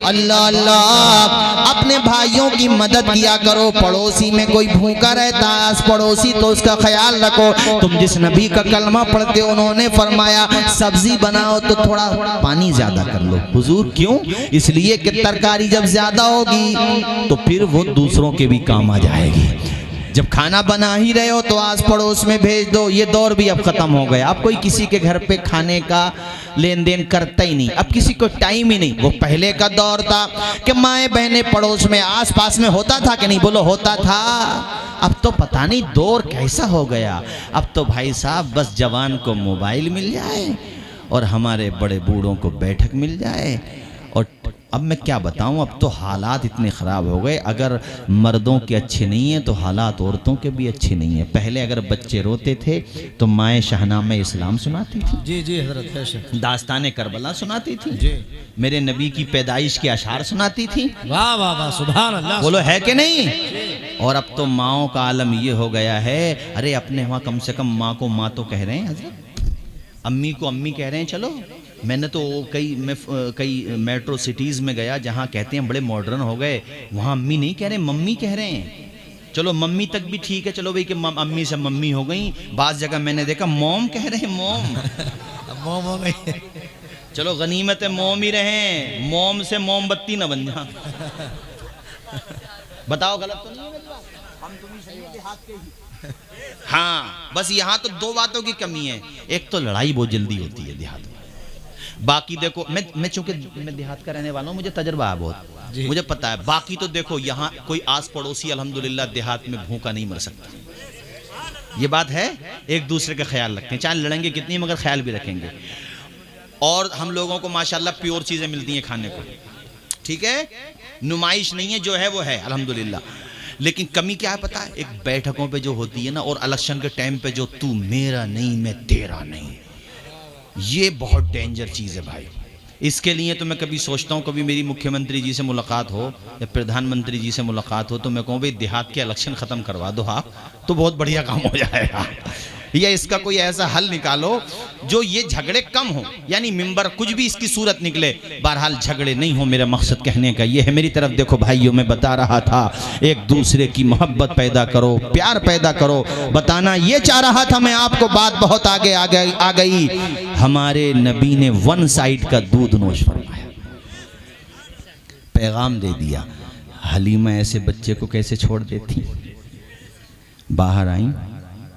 अल्लाह अल्लाह, अपने भाइयों की मदद किया करो। पड़ोसी में कोई भूखा रहता है पड़ोसी तो उसका ख्याल रखो। तुम जिस नबी का कलमा पढ़ते हो उन्होंने फरमाया सब्जी बनाओ तो थोड़ा पानी ज्यादा कर लो। हुजूर क्यों? इसलिए कि तरकारी जब ज्यादा होगी तो फिर वो दूसरों के भी काम आ जाएगी। जब खाना बना ही रहे हो तो आस पड़ोस में भेज दो। ये दौर भी अब खत्म हो गया। अब कोई किसी के घर पे खाने का लेन देन करता ही नहीं, अब किसी को टाइम ही नहीं। वो पहले का दौर था कि माएँ बहनें पड़ोस में आस पास में होता था कि नहीं, बोलो होता था। अब तो पता नहीं दौर कैसा हो गया। अब तो भाई साहब बस जवान को मोबाइल मिल जाए और हमारे बड़े बूढ़ों को बैठक मिल जाए। और अब मैं क्या बताऊं, अब तो हालात इतने ख़राब हो गए। अगर मर्दों के अच्छे नहीं हैं तो हालात औरतों के भी अच्छे नहीं हैं। पहले अगर बच्चे रोते थे तो माएँ शहनामे इस्लाम सुनाती थी। जी जी हज़रत। दास्ताने करबला सुनाती थी जी। मेरे नबी की पैदाइश के अशार सुनाती थी। वाह वाह वाह, सुभान अल्लाह। बोलो है कि नहीं? और अब तो माओं का आलम ये हो गया है, अरे अपने वहाँ कम से कम माँ को माँ तो कह रहे हैं हज़रत, अम्मी को अम्मी कह रहे हैं। चलो मैंने तो कई मेट्रो सिटीज़ में गया जहाँ कहते हैं बड़े मॉडर्न हो गए, वहाँ अम्मी नहीं कह रहे मम्मी कह रहे हैं। चलो मम्मी तक भी ठीक है, चलो भाई कि अम्मी से मम्मी हो गई। बाज़ जगह मैंने देखा मोम कह रहे हैं, मोम मोम हो गई। चलो गनीमत है मोम ही रहे, मोम से मोमबत्ती न बन जा। बताओ गलत तो नहीं है मेरी बात? हम तुम्हें सही देहात के ही। हाँ बस यहाँ तो दो बातों की कमी है। एक तो लड़ाई बहुत जल्दी होती है देहात में। बाकी देखो मैं चूंकि मैं देहात का रहने वाला हूँ, मुझे तजर्बा है बहुत, मुझे पता है। बाकी तो देखो यहाँ कोई आस पड़ोसी अल्हम्दुलिल्लाह देहात में भूखा नहीं मर सकता। ये बात है, एक दूसरे का ख्याल रखते हैं, चाहे लड़ेंगे कितनी मगर ख्याल भी रखेंगे। और हम लोगों को माशाल्लाह प्योर चीज़ें मिलती हैं खाने को, ठीक है, नुमाइश नहीं है, जो है वो है अल्हम्दुलिल्लाह। लेकिन कमी क्या है पता है? एक बैठकों पे जो होती है ना, और इलेक्शन के टाइम पे जो तू मेरा नहीं मैं तेरा नहीं, ये बहुत डेंजर चीज़ है भाई। इसके लिए तो मैं कभी सोचता हूँ, कभी मेरी मुख्यमंत्री जी से मुलाकात हो या प्रधानमंत्री जी से मुलाकात हो तो मैं कहूँ भाई देहात के इलेक्शन ख़त्म करवा दो आप, तो बहुत बढ़िया काम हो जाएगा। या इसका कोई ऐसा हल निकालो जो ये झगड़े कम हो, यानी मिंबर कुछ भी इसकी सूरत निकले, बहरहाल झगड़े नहीं हो। मेरा मकसद कहने का ये है। मेरी तरफ देखो भाइयों, मैं बता रहा था एक दूसरे की मोहब्बत पैदा करो, प्यार पैदा करो। बताना ये चाह रहा था मैं आपको, बात बहुत आगे आ गई। हमारे नबी ने वन साइड का दूध नोश फरमाया, पैगाम दे दिया। हलीमा ऐसे बच्चे को कैसे छोड़ देती? बाहर आई,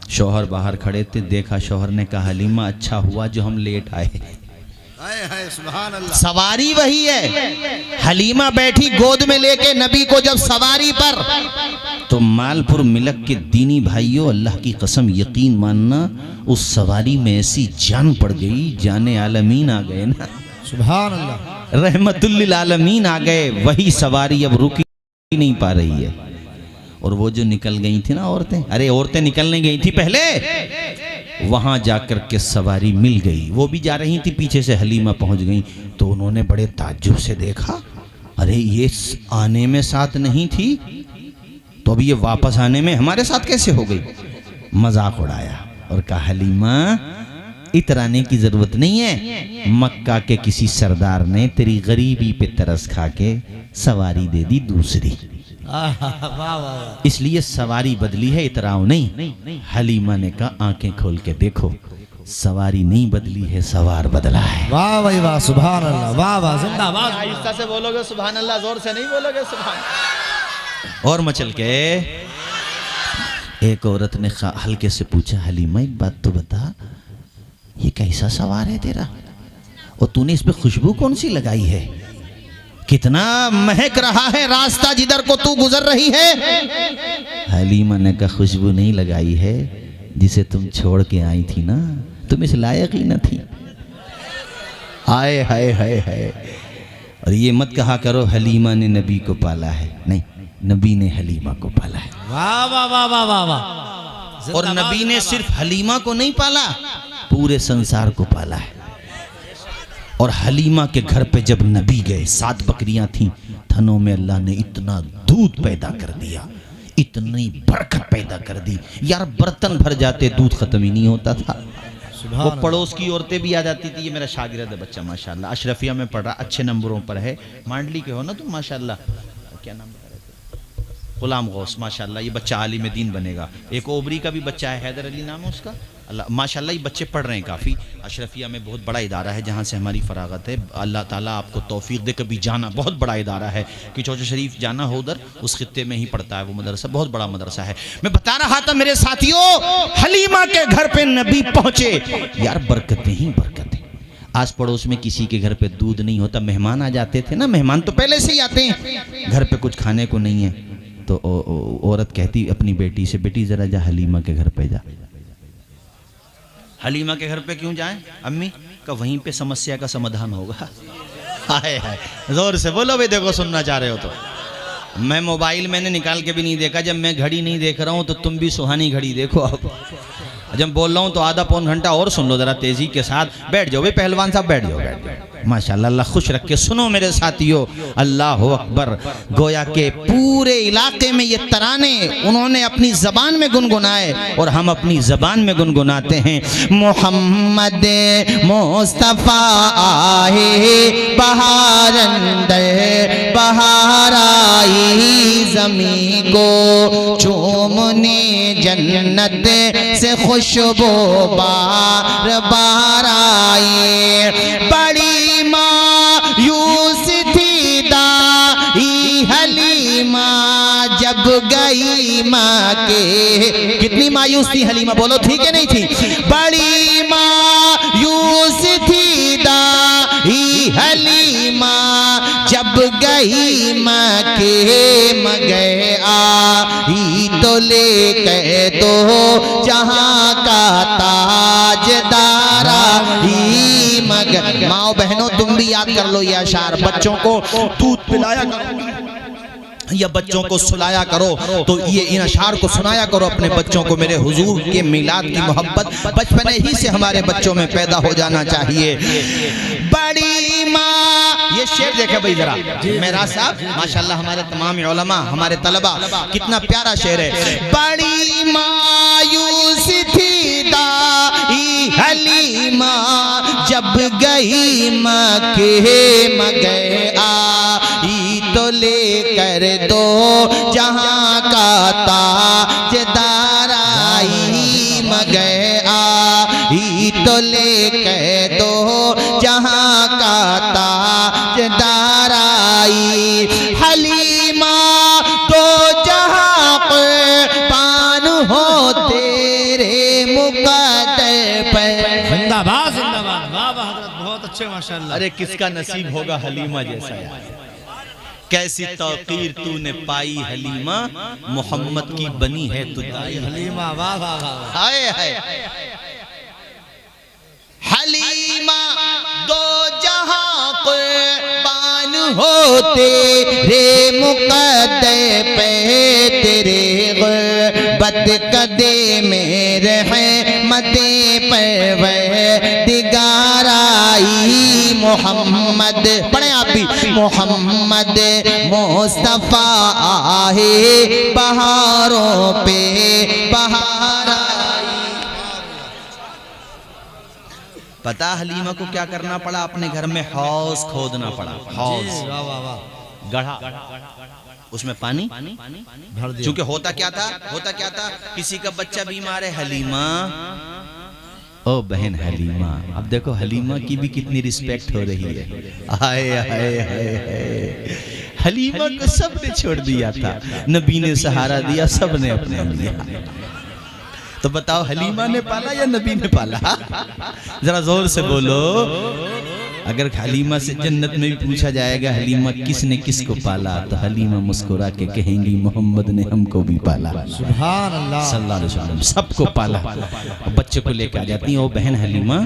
शौहर बाहर खड़े थे, देखा, शौहर ने कहा हलीमा अच्छा हुआ जो हम लेट आए। सुभान अल्लाह। सवारी वही है। हलीमा बैठी गोद में लेके नबी को जब सवारी पर, तो मालपुर मिलक के दीनी भाइयों, अल्लाह की कसम यकीन मानना, उस सवारी में ऐसी जान पड़ गई, जाने आलमीन आ गए ना, सुभान अल्लाह, रहमतुल लिल आलमीन आ गए। वही सवारी अब रुकी नहीं पा रही है। और वो जो निकल गई थी ना औरतें, अरे औरतें निकलने गई थी पहले, वहां जाकर के सवारी मिल गई। वो भी जा रही थी, पीछे से हलीमा पहुंच गई। तो उन्होंने बड़े ताज्जुब से देखा, अरे ये आने में साथ नहीं थी तो अब ये वापस आने में हमारे साथ कैसे हो गई? मजाक उड़ाया और कहा हलीमा इतराने की जरूरत नहीं है, मक्का के किसी सरदार ने तेरी गरीबी पे तरस खा के सवारी दे दी दूसरी, इसलिए सवारी बदली है, इतराओ नहीं। हलीमा ने कहा आंखें खोल के देखो, सवारी नहीं बदली है, सवार बदला है। वाह भाई वाह, सुभान अल्लाह, वाह वाह, जिंदाबाद। आहिस्ता से बोलोगे सुभान अल्लाह, जोर से नहीं बोलोगे सुभान। और मचल के एक औरत ने हल्के से पूछा, हलीमा एक बात तो बता, ये कैसा सवार है तेरा, और तूने इस पे खुशबू कौन सी लगाई है? कितना महक रहा है रास्ता जिधर को तू गुजर रही है। हलीमा ने कहा खुशबू नहीं लगाई है, जिसे तुम छोड़ के आई थी ना, तुम इस लायक ही न थी। आए हाय हाय हाय। और ये मत कहा करो हलीमा ने नबी को पाला है, नहीं, नबी ने हलीमा को पाला है। वाह वाह वाह वाह वाह वाह। और नबी ने सिर्फ हलीमा को नहीं पाला, पूरे संसार को पाला है। और हलीमा के घर पे जब नबी गए, 7 बकरियां थीं, थनों में अल्लाह ने इतना दूध पैदा कर दिया, इतनी बरकत पैदा कर दी, यार बर्तन भर जाते, दूध खत्म ही नहीं होता था। वो पड़ोस की औरतें भी आ जाती थी, ये मेरा शागिर्द है बच्चा माशाल्लाह, अशरफिया में पढ़ रहा, अच्छे नंबरों पर है, मांडली के हो ना तुम माशाल्लाह, क्या नाम बता रहे थे, गुलाम गौस माशाल्लाह, ये बच्चा आलिम दीन बनेगा। एक ओबरी का भी बच्चा है, हैदर अली नाम है उसका, अल्लाह माशाल्लाह ये बच्चे पढ़ रहे हैं काफ़ी। अशरफिया में बहुत बड़ा इदारा है जहाँ से हमारी फरागत है, अल्लाह ताला आपको तौफीक दे कभी जाना, बहुत बड़ा इदारा है कि चौचा शरीफ जाना हो उधर, उस खित्ते में ही पढ़ता है वो मदरसा, बहुत बड़ा मदरसा है। मैं बता रहा था मेरे साथियों, हलीमा के घर पे नबी पहुंचे, यार बरकतें ही बरकतें। आस पड़ोस में किसी के घर पे दूध नहीं होता, मेहमान आ जाते थे ना, मेहमान तो पहले से ही आते हैं, घर पे कुछ खाने को नहीं है तो औरत कहती अपनी बेटी से, बेटी जरा जा हलीमा के घर पे जा। हलीमा के घर पे क्यों जाएं अम्मी का, वहीं पे समस्या का समाधान होगा। हाय हाय, जोर से बोलो भाई, देखो सुनना चाह रहे हो तो। मैं मोबाइल मैंने निकाल के भी नहीं देखा, जब मैं घड़ी नहीं देख रहा हूं तो तुम भी सुहानी घड़ी देखो। अब जब बोल रहा हूं तो आधा पौन घंटा और सुन लो जरा तेजी के साथ। बैठ जाओ भाई पहलवान साहब, बैठ जाओ, बैठ जाओ माशाल्लाह, अल्लाह खुश रखे। सुनो मेरे साथियों, अल्लाह अकबर, गोया के पूरे इलाके में ये तराने उन्होंने अपनी जबान में गुनगुनाए और हम अपनी जबान में गुनगुनाते हैं। मोहम्मद मुस्तफ़ा आए बहार अंदर बहार आई, जमी को चूमने जन्नत से खुशबू बार बार आई। बड़ी मायूस थी दाई हलीमा जब गई माँ के, कितनी मायूस थी हलीमा, बोलो थी कि नहीं थी? बड़ी मायूस थी दाई हलीमा जब गई माँ के, मगर आई तो लेके तो जहाँ का ताजदारा ही, मगर माओ बहनों तुम भी याद कर लो ये अशार, बच्चों को दूध पिलाया करो या बच्चों को सुलाया करो तो ये इन अशार को सुनाया करो अपने बच्चों को। मेरे हुजूर के मिलाद की मोहब्बत बचपन ही से हमारे बच्चों में पैदा हो जाना चाहिए। बड़ी माँ, ये शेर देखे भाई जरा मेरा साहब माशाल्लाह, हमारे तमाम उलमा हमारे तलबा, कितना प्यारा शेर है। बड़ी मायूस थी दाई हलीमा जब गई माँ के, मगर आई तो लेकर दो जहाँ का ताजदार आई, मगर आई तो लेकर दो जहाँ का ताजदार आई। हलीमा तो जहाँ कुर्बान हो तेरे मुकद्दर पर। जिंदाबाद जिंदाबाद, वाह वाह हजरत, बहुत अच्छे माशाल्लाह। अरे किसका नसीब होगा हलीमा जैसा यार, कैसी तौकीर तूने पाई हलीमा, मोहम्मद की बनी है तू दाई हलीमा, वाह वाह वाह। हाय हाय हलीमा दो जहां कुर्बान होते रे मुकद्दर पे, तेरे गुर्बत कदे में रहमते परवरदिगार आई। मोहम्मद पढ़े आप भी, मोहम्मद मुस्तफ़ा आए बहारों पे बहार आई। पता हलीमा को क्या करना पड़ा, अपने घर में हौज खोदना पड़ा, हौज वाह वाह वाह, गढ़ा, उसमें पानी भर दिया। क्योंकि होता क्या था, किसी का बच्चा बीमार है, हलीमा ओ बहन हलीमा, अब देखो हलीमा की भी कितनी रिस्पेक्ट हो रही है। हाय हाय हाय, हलीमा को सबने छोड़ दिया था, नबी ने सहारा दिया, सबने अपने लिया। तो बताओ हलीमा ने पाला या नबी ने पाला? जरा जोर से बोलो। अगर हलीमा से जन्नत में भी पूछा जाएगा हलीमा किसने किसको पाला, तो हलीमा मुस्कुरा के कहेंगी मोहम्मद ने हमको भी पाला, सुभान अल्लाह सल्लल्लाहु अलैहि वसल्लम, सबको पाला। बच्चे को लेकर आ जाती है, ओ बहन हलीमा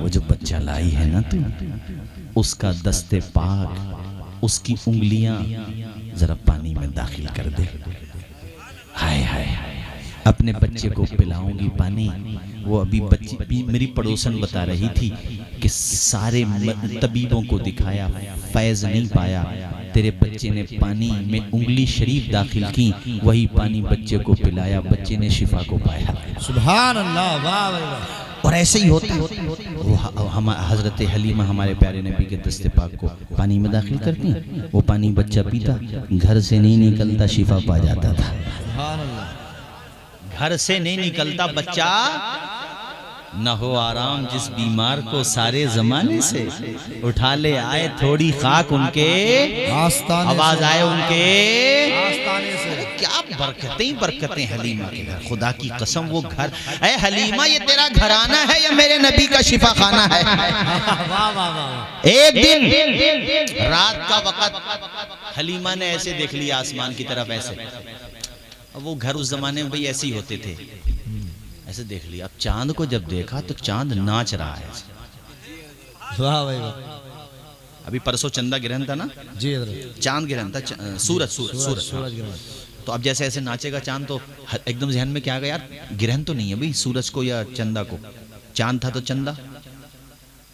वो जो बच्चा लाई है ना तू, उसका दस्ते पाक, उसकी उंगलियां जरा पानी में दाखिल कर दे। हाय हाय, अपने बच्चे को पिलाऊंगी पानी। वो अभी बच्ची मेरी पड़ोसन बता रही थी कि सारे तबीबों को दिखाया, फैज नहीं पाया, तेरे बच्चे ने पानी में उंगली शरीफ दाखिल की, वही पानी बच्चे को पिलाया, बच्चे ने शिफा को पाया। सुभान अल्लाह, वाह वाह। और ऐसे ही होता वो हम हजरत हलीमा हमारे प्यारे नबी के दस्ते पाक को पानी में दाखिल करती, वो पानी बच्चा पीता, घर से नहीं निकलता, शिफा पा जाता था। सुभान अल्लाह। घर से नहीं निकलता बच्चा, न हो आराम जिस बीमार को सारे जमाने से, उठा ले आए थोड़ी खाक उनके आस्ताने आवाज से, आए उनके आस्ताने से। अरे क्या बरकतें बरकतें हलीमा के घर, खुदा की कसम वो घर। ऐ हलीमा ये तेरा घराना है या मेरे नबी का शिफा खाना है? वाह वाह वाह। एक दिन रात का वक्त हलीमा ने ऐसे देख लिया आसमान की तरफ ऐसे, अब वो घर उस जमाने में भाई ऐसे ही होते थे, ऐसे देख लिया। अब चांद को जब देखा तो चांद नाच रहा है। वाह भाई वाह। अभी परसों चंदा ग्रहण था ना, जी हजरत। चांद ग्रहण था, सूरज सूरज सूरज सूरज ग्रहण। तो अब जैसे ऐसे नाचेगा चांद तो एकदम जहन में क्या आ गया, यार ग्रहण तो नहीं है भाई सूरज को या चंदा को, चांद था तो चंदा।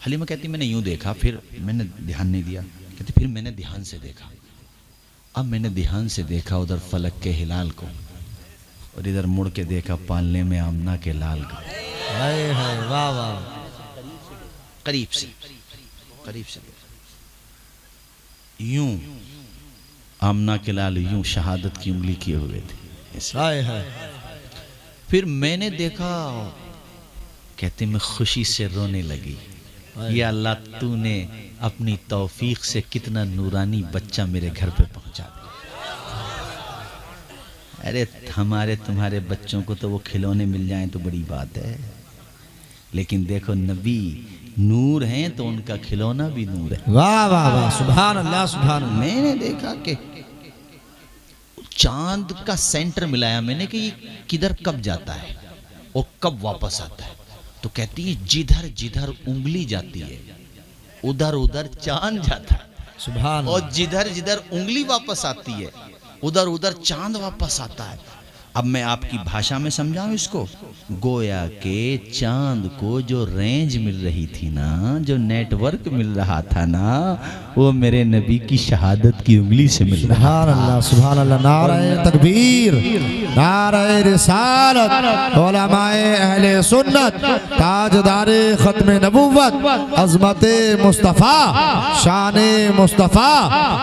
हलीमा कहती मैंने यूं देखा, फिर मैंने ध्यान नहीं दिया। कहती फिर मैंने ध्यान से देखा, अब मैंने ध्यान से देखा उधर फलक के हिलाल को, और इधर मुड़ के देखा पालने में आमना के लाल को। हाय हाय वाह वाह। करीब से यूं आमना के लाल यूं शहादत की उंगली किए हुए थे ऐसे। हाय हाय। फिर मैंने देखा, कहते मैं खुशी से रोने लगी, या अल्लाह तूने अपनी तौफीक से कितना नूरानी बच्चा मेरे घर पे पहुंचा दिया। अरे हमारे तुम्हारे बच्चों को तो वो खिलौने मिल जाएं तो बड़ी बात है, लेकिन देखो नबी नूर हैं तो उनका खिलौना भी नूर है। वाह वाह वाह। सुभान अल्लाह सुभान अल्लाह। मैंने देखा कि चांद का सेंटर मिलाया मैंने कि ये किधर कब जाता है और कब वापस आता है। तो कहती है जिधर जिधर उंगली जाती है उधर उधर चांद जाता है, सुभान और जिधर जिधर उंगली वापस आती है उधर उधर चांद वापस आता है। अब मैं आपकी भाषा में समझाऊं इसको, गोया के चांद को जो रेंज मिल रही थी ना, जो नेटवर्क मिल रहा था ना, वो मेरे नबी की शहादत की उंगली से मिल रहा। सुभान अल्लाह सुभान अल्लाह। नारे तकबीर, नारे रिसालत, उलमाए अहले सुन्नत, ताजदारे खत्म नबुव्वत, अज़मते मुस्तफ़ा, शाने मुस्तफ़ा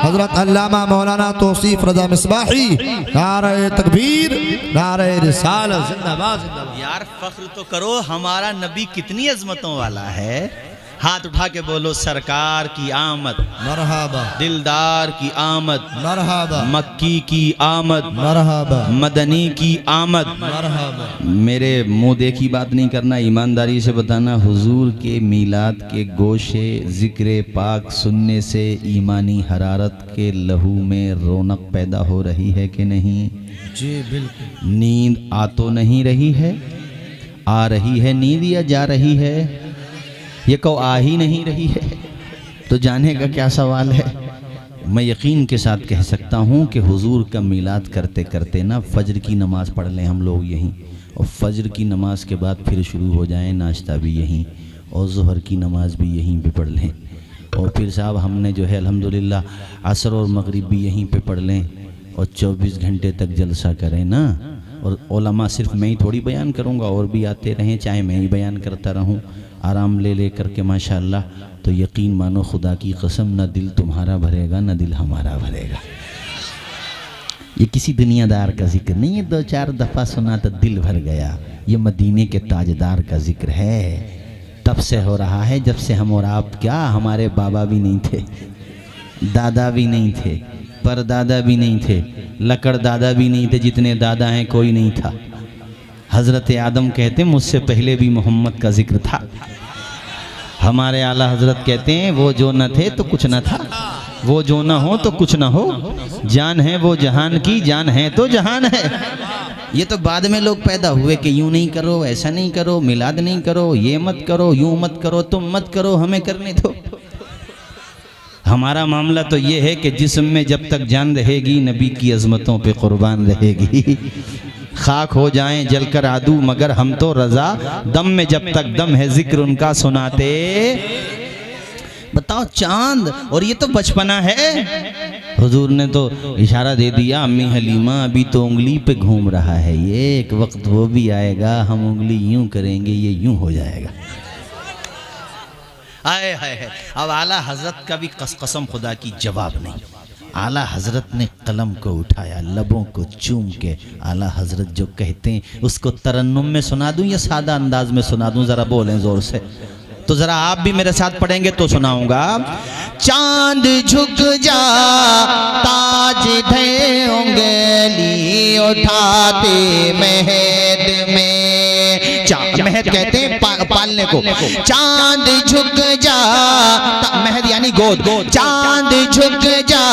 हजरत अल्लामा मौलाना तौसीफ रज़ा मिसबाही। नारे तकबीर, नारे रिसालत, जिंदाबाद जिंदाबाद। यार फख्र तो करो, हमारा नबी कितनी अजमतों वाला है। हाथ उठा के बोलो सरकार की आमद, मरहबा। दिलदार की आमद, मरहबा। मक्की की आमद, मरहबा। मदनी की आमद। मरहबा। मेरे मुंह देखी बात नहीं करना, ईमानदारी से बताना, हुजूर के मीलाद के गोशे जिक्र पाक सुनने से ईमानी हरारत के लहू में रौनक पैदा हो रही है कि नहीं? जी बिल्कुल। नींद आ तो नहीं रही है? आ रही है नींद या जा रही है? ये कहो आ ही नहीं रही है तो जाने का क्या सवाल है। मैं यकीन के साथ कह सकता हूँ कि हुजूर का मीलाद करते करते ना फजर की नमाज़ पढ़ लें हम लोग यहीं, और फजर की नमाज के बाद फिर शुरू हो जाएं नाश्ता भी यहीं, और ज़ोहर की नमाज भी यहीं पे पढ़ लें, और फिर साहब हमने जो है अल्हम्दुलिल्लाह असर और मगरिब भी यहीं पे पढ़ लें, और 24 घंटे तक जलसा करें ना। और उलमा सिर्फ मैं ही थोड़ी बयान करूँगा, और भी आते रहें, चाहे मैं ही बयान करता रहूँ आराम ले ले करके माशाअल्लाह। तो यकीन मानो खुदा की कसम, न दिल तुम्हारा भरेगा न दिल हमारा भरेगा। ये किसी दुनियादार का जिक्र नहीं है, 2-4 दफ़ा सुना तो दिल भर गया। ये मदीने के ताजदार का जिक्र है, तब से हो रहा है जब से हम और आप, क्या हमारे बाबा भी नहीं थे, दादा भी नहीं थे, परदादा भी नहीं थे, लकड़ दादा भी नहीं थे, जितने दादा हैं कोई नहीं था। हज़रत आदम कहते मुझसे पहले भी मोहम्मद का जिक्र था। हमारे आला हज़रत कहते हैं वो जो न थे तो कुछ न था, वो जो न हो तो कुछ न हो, जान है वो जहान की, जान है तो जहान है। ये तो बाद में लोग पैदा हुए कि यूं नहीं करो, ऐसा नहीं करो, मिलाद नहीं करो, ये मत करो, यूं मत करो, तुम मत करो, हमें करने दो। हमारा मामला तो ये है कि जिस्म में जब तक जान रहेगी नबी की अजमतों पे कुर्बान रहेगी। खाक हो जाएं जलकर आदू मगर हम तो रजा, दम में जब तक दम है जिक्र उनका सुनाते। बताओ चांद, और ये तो बचपना है। हुजूर ने तो इशारा दे दिया, अम्मी हलीमा अभी तो उंगली पे घूम रहा है, ये एक वक्त वो भी आएगा, हम उंगली यूं करेंगे ये यूं हो जाएगा। आए हाय, अब आला हजरत का भी कसम खुदा की जवाब नहीं। आला हजरत ने कलम को उठाया, लबों को चूम के आला हजरत जो कहते हैं उसको तरन्नुम में सुना दूं या सादा अंदाज में सुना दूं? जरा बोलें जोर से, तो जरा आप भी मेरे साथ पढ़ेंगे तो सुनाऊंगा। चांद झुक जा ताज धे उंगली उठाते महद में, महद कहते हैं पालने को। चांद झुक जा, महद यानी गोद, चांद झुक जा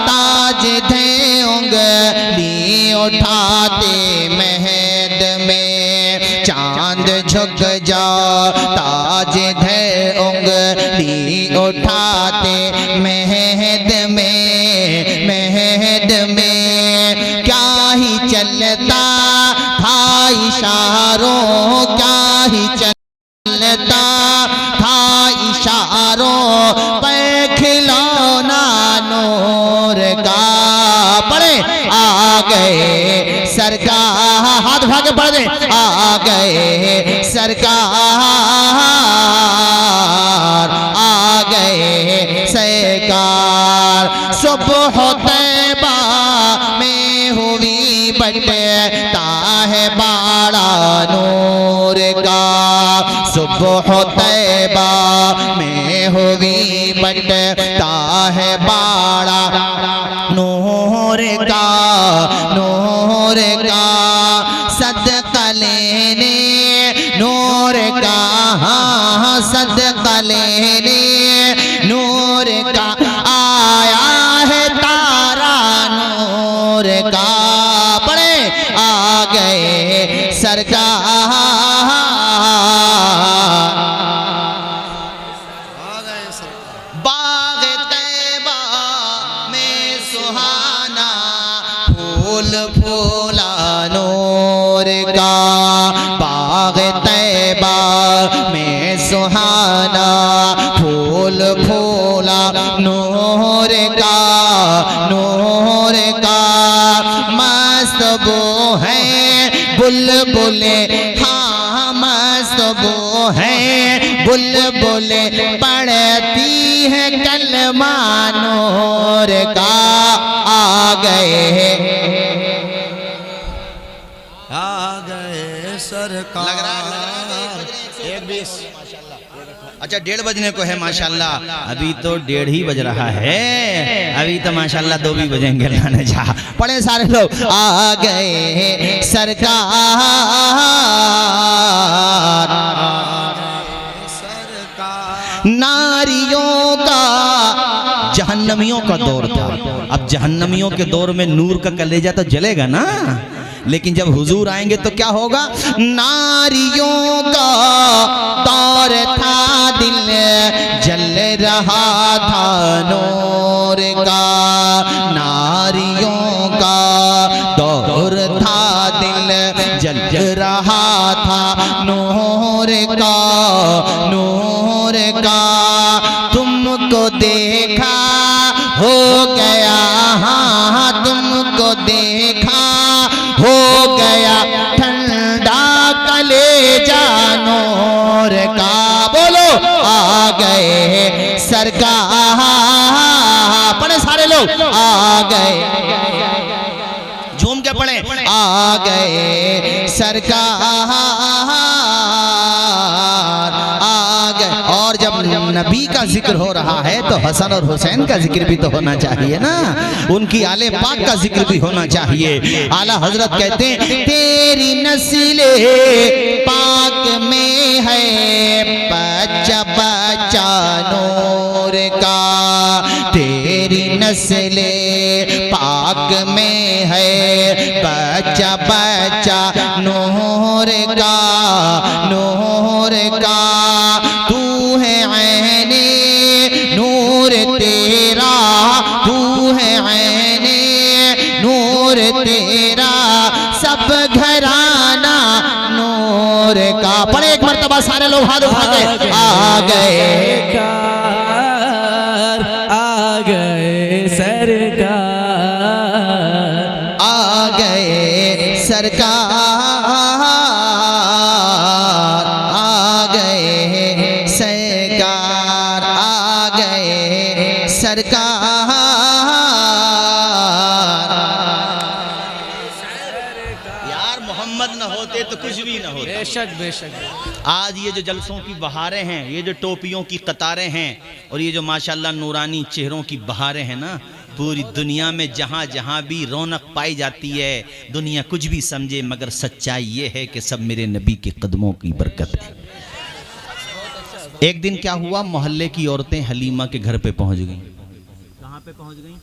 ताज धे उंगली उठाते महद में, चांद झुक जा ताज धे उंगली उठाते महद में, महद में क्या ही चलता था इशारों, क्या ही चलता था इशारों पे खिलौना नूर का। पढ़े आ गए सरकार, हाथ उठा के पढ़ दे, आ गए सरकार, आ गए सरकार। सुबह तैबा में हुई बटता है बाड़ा नूर का, सुबह तैबा में हुई बटता है बाड़ा नूर का, नूर का। सदका लेने नूर का, हाँ सदका लेने नूर का आया है तारा नूर का। पढ़े आ गए सरकार, बाग तैबा में सुहाना फूल फूला नूर का, बाग तैबा में सुहाना फूल फूला नूर का, नूर का। मस्त वो है बुलबुले, हाँ मस्त वो है बुलबुले, पढ़ती है कलमा नूर का। आ गए, आ गए सरकार। लग रहा है 1:20। अच्छा 1:30 बजने को है माशाल्लाह, अभी तो 1:30 ही बज रहा है, अभी तो माशाल्लाह 2 भी बजेंगे। लाने जा पढ़े सारे लोग, आ गए सरकार, नारियों का जहन्नमियों का दौर था। अब जहन्नमियों के दौर में नूर का कलेजा तो जलेगा ना, लेकिन जब हुजूर आएंगे तो क्या होगा? नारियों का दौर था, दिल जल रहा था नूर का, नारियों का दौर था, दिल जल रहा था नूर का, नूर का। तुमको देखा हो गया, हाँ तुमको देखा हो गया ठंडा कलेजा नूर का। बोलो आ गए सरकार, पढ़े सारे लोग, आ गए, झूम के पढ़े, आ गए सरकार, आ गए। और जब नबी का जिक्र हो रहा है तो हसन और हुसैन का जिक्र भी तो होना चाहिए ना, उनकी आले पाक का जिक्र भी होना चाहिए। आला हजरत कहते हैं तेरी नस्ले पाक में है बच्चा बच्चा नूर का, तेरी नस्ले पाक में है बच्चा बच्चा नूर का, नूर का। तू है ऐने नूर तेरा, तू है ऐने नूर तेरा, सब घराना नूर का। पढ़े एक मर्तबा सारे लोग हाथ उठा के, आ गए सरकार, आ गए सरकार, आ गए सरकार, आ गए सरकार। यार मोहम्मद न होते तो कुछ भी न होता। बेशक बेशक। आज ये जो जलसों की बहारें हैं, ये जो टोपियों की कतारें हैं और ये जो माशाल्लाह नूरानी चेहरों की बहारें हैं ना, पूरी दुनिया में जहाँ जहाँ भी रौनक पाई जाती है, दुनिया कुछ भी समझे मगर सच्चाई ये है कि सब मेरे नबी के कदमों की बरकत है। एक दिन क्या हुआ, मोहल्ले की औरतें हलीमा के घर पे पहुंच गईं। कहाँ पे पहुंच गईं?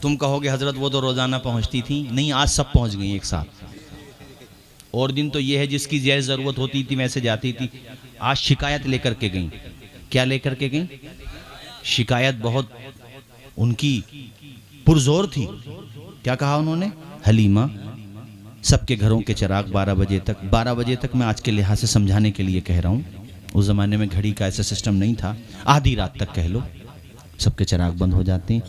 तुम कहोगे हजरत वो तो रोजाना पहुंचती थी। नहीं, आज सब पहुंच गई एक साथ। और दिन तो ये है जिसकी जैसे जरूरत होती थी वैसे जाती थी। आज शिकायत लेकर के गईं। क्या लेकर के गईं? शिकायत बहुत उनकी पुरजोर थी। क्या कहा उन्होंने? हलीमा, सबके घरों के चिराग 12 बजे तक, 12 बजे तक मैं आज के लिहाज से समझाने के लिए कह रहा हूँ, उस ज़माने में घड़ी का ऐसा सिस्टम नहीं था, आधी रात तक कह लो सबके चिराग बंद हो जाते हैं,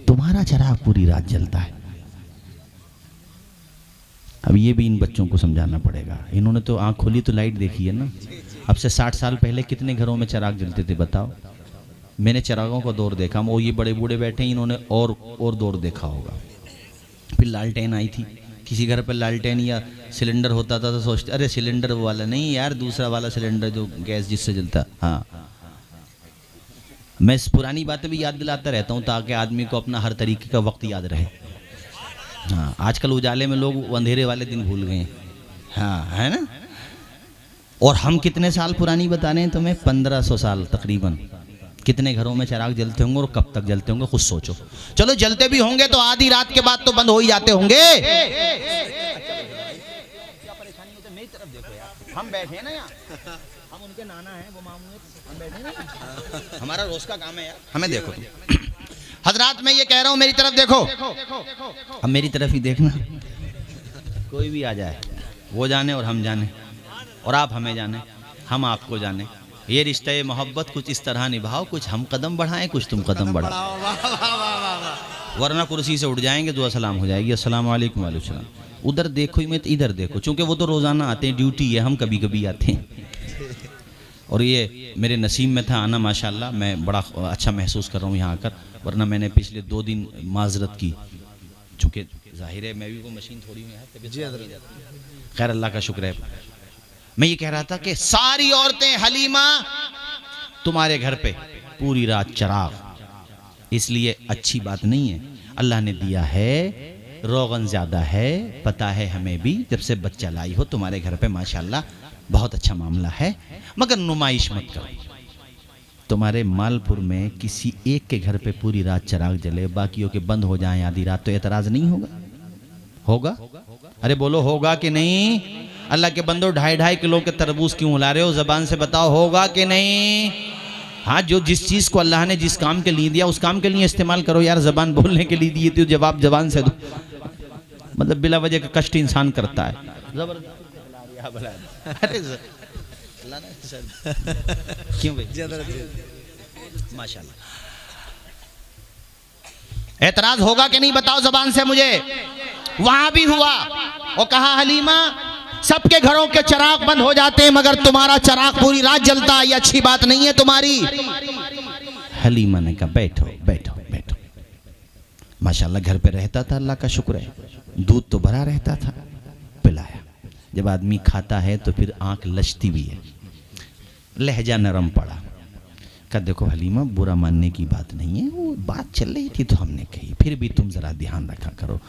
तुम्हारा चिराग पूरी रात जलता है। अब ये भी इन बच्चों को समझाना पड़ेगा। इन्होंने तो आँख खोली तो लाइट देखी है ना। अब से 60 साल पहले कितने घरों में चिराग जलते थे बताओ? मैंने चिरागों का दौर देखा। वो ये बड़े बूढ़े बैठे, इन्होंने और दौर देखा होगा। फिर लालटेन आई थी। किसी घर पर लालटेन या सिलेंडर होता था तो सोचते अरे सिलेंडर वो वाला नहीं यार, दूसरा वाला सिलेंडर जो गैस जिससे जलता। हाँ, मैं इस पुरानी बातें भी याद दिलाता रहता हूँ ताकि आदमी को अपना हर तरीके का वक्त याद रहे। हाँ, आजकल उजाले में लोग अंधेरे वाले दिन भूल गए। हाँ, है ना। और हम कितने साल पुरानी बता रहे हैं तुम्हें? 1500 साल तकरीबन। कितने घरों में चिराग जलते होंगे और कब तक जलते होंगे खुद सोचो। चलो जलते भी होंगे तो आधी रात के बाद तो बंद हो ही जाते होंगे। हम बैठे हैं ना यहाँ, हम उनके नाना हैं, वो मामू हैं, हम बैठे हैं ना, हमारा रोज का काम है यार। हमें देखो तुम हजरात, मैं ये कह रहा हूँ मेरी तरफ देखो। अब मेरी तरफ ही देखना। कोई भी आ जाए, वो जाने और हम जाने, और आप हमें जाने, हम आपको जाने। ये रिश्ते मोहब्बत कुछ इस तरह निभाओ, कुछ हम कदम बढ़ाएं, कुछ तुम कदम बढ़ाओ, वरना कुर्सी से उठ जाएंगे, दुआ सलाम हो जाएगी, अस्सलाम वालेकुम वालेकुम सलाम। उधर देखो ही मत, इधर देखो, क्योंकि वो तो रोज़ाना आते हैं, ड्यूटी है, हम कभी कभी आते हैं। और ये मेरे नसीब में था आना, माशाल्लाह मैं बड़ा अच्छा महसूस कर रहा हूँ यहाँ आकर, वरना मैंने पिछले 2 दिन माजरत की, चूँकि जाहिर है मैं भी को मशीन थोड़ी हुई है। खैर अल्लाह का शुक्र है। मैं ये कह रहा था कि सारी औरतें हलीमा तुम्हारे घर पे पूरी रात चिराग, इसलिए अच्छी बात नहीं है। अल्लाह ने दिया है, रोगन ज़्यादा है, पता है हमें भी, जब से बच्चा लाई हो तुम्हारे घर पे माशाल्लाह बहुत अच्छा मामला है, मगर नुमाइश मत करो। तुम्हारे मालपुर में किसी एक के घर पे पूरी रात चिराग जले, बाकियों के बंद हो जाएं आधी रात, तो एतराज़ नहीं होगा? होगा? अरे बोलो होगा कि नहीं? अल्लाह के बंदो 2.5 किलो के तरबूज क्यों हिला रहे हो? जबान से बताओ, होगा कि नहीं? हाँ, जो जिस चीज़ को अल्लाह ने जिस काम के लिए दिया उस काम के लिए इस्तेमाल करो यार। जबान बोलने के लिए दी थी, जवाब जबान से दो। मतलब बिला वजह का कष्ट इंसान करता है। क्यों भाई? माशाल्लाह। एतराज होगा कि नहीं बताओ जबान से मुझे। वहां भी हुआ और कहा हलीमा सबके घरों के चिराग बंद हो जाते हैं मगर तुम्हारा चिराग पूरी रात जलता है, ये अच्छी बात नहीं है तुम्हारी। हलीमा ने कहा बैठो बैठो बैठो। माशाल्लाह घर पे रहता था, अल्लाह का शुक्र है, दूध तो भरा रहता था, पिलाया। जब आदमी खाता है तो फिर आंख लचती भी है, लहजा नरम पड़ा। कहा देखो हलीमा बुरा मानने की बात नहीं है, वो बात चल रही थी तो हमने कही, फिर भी तुम जरा ध्यान रखा करो।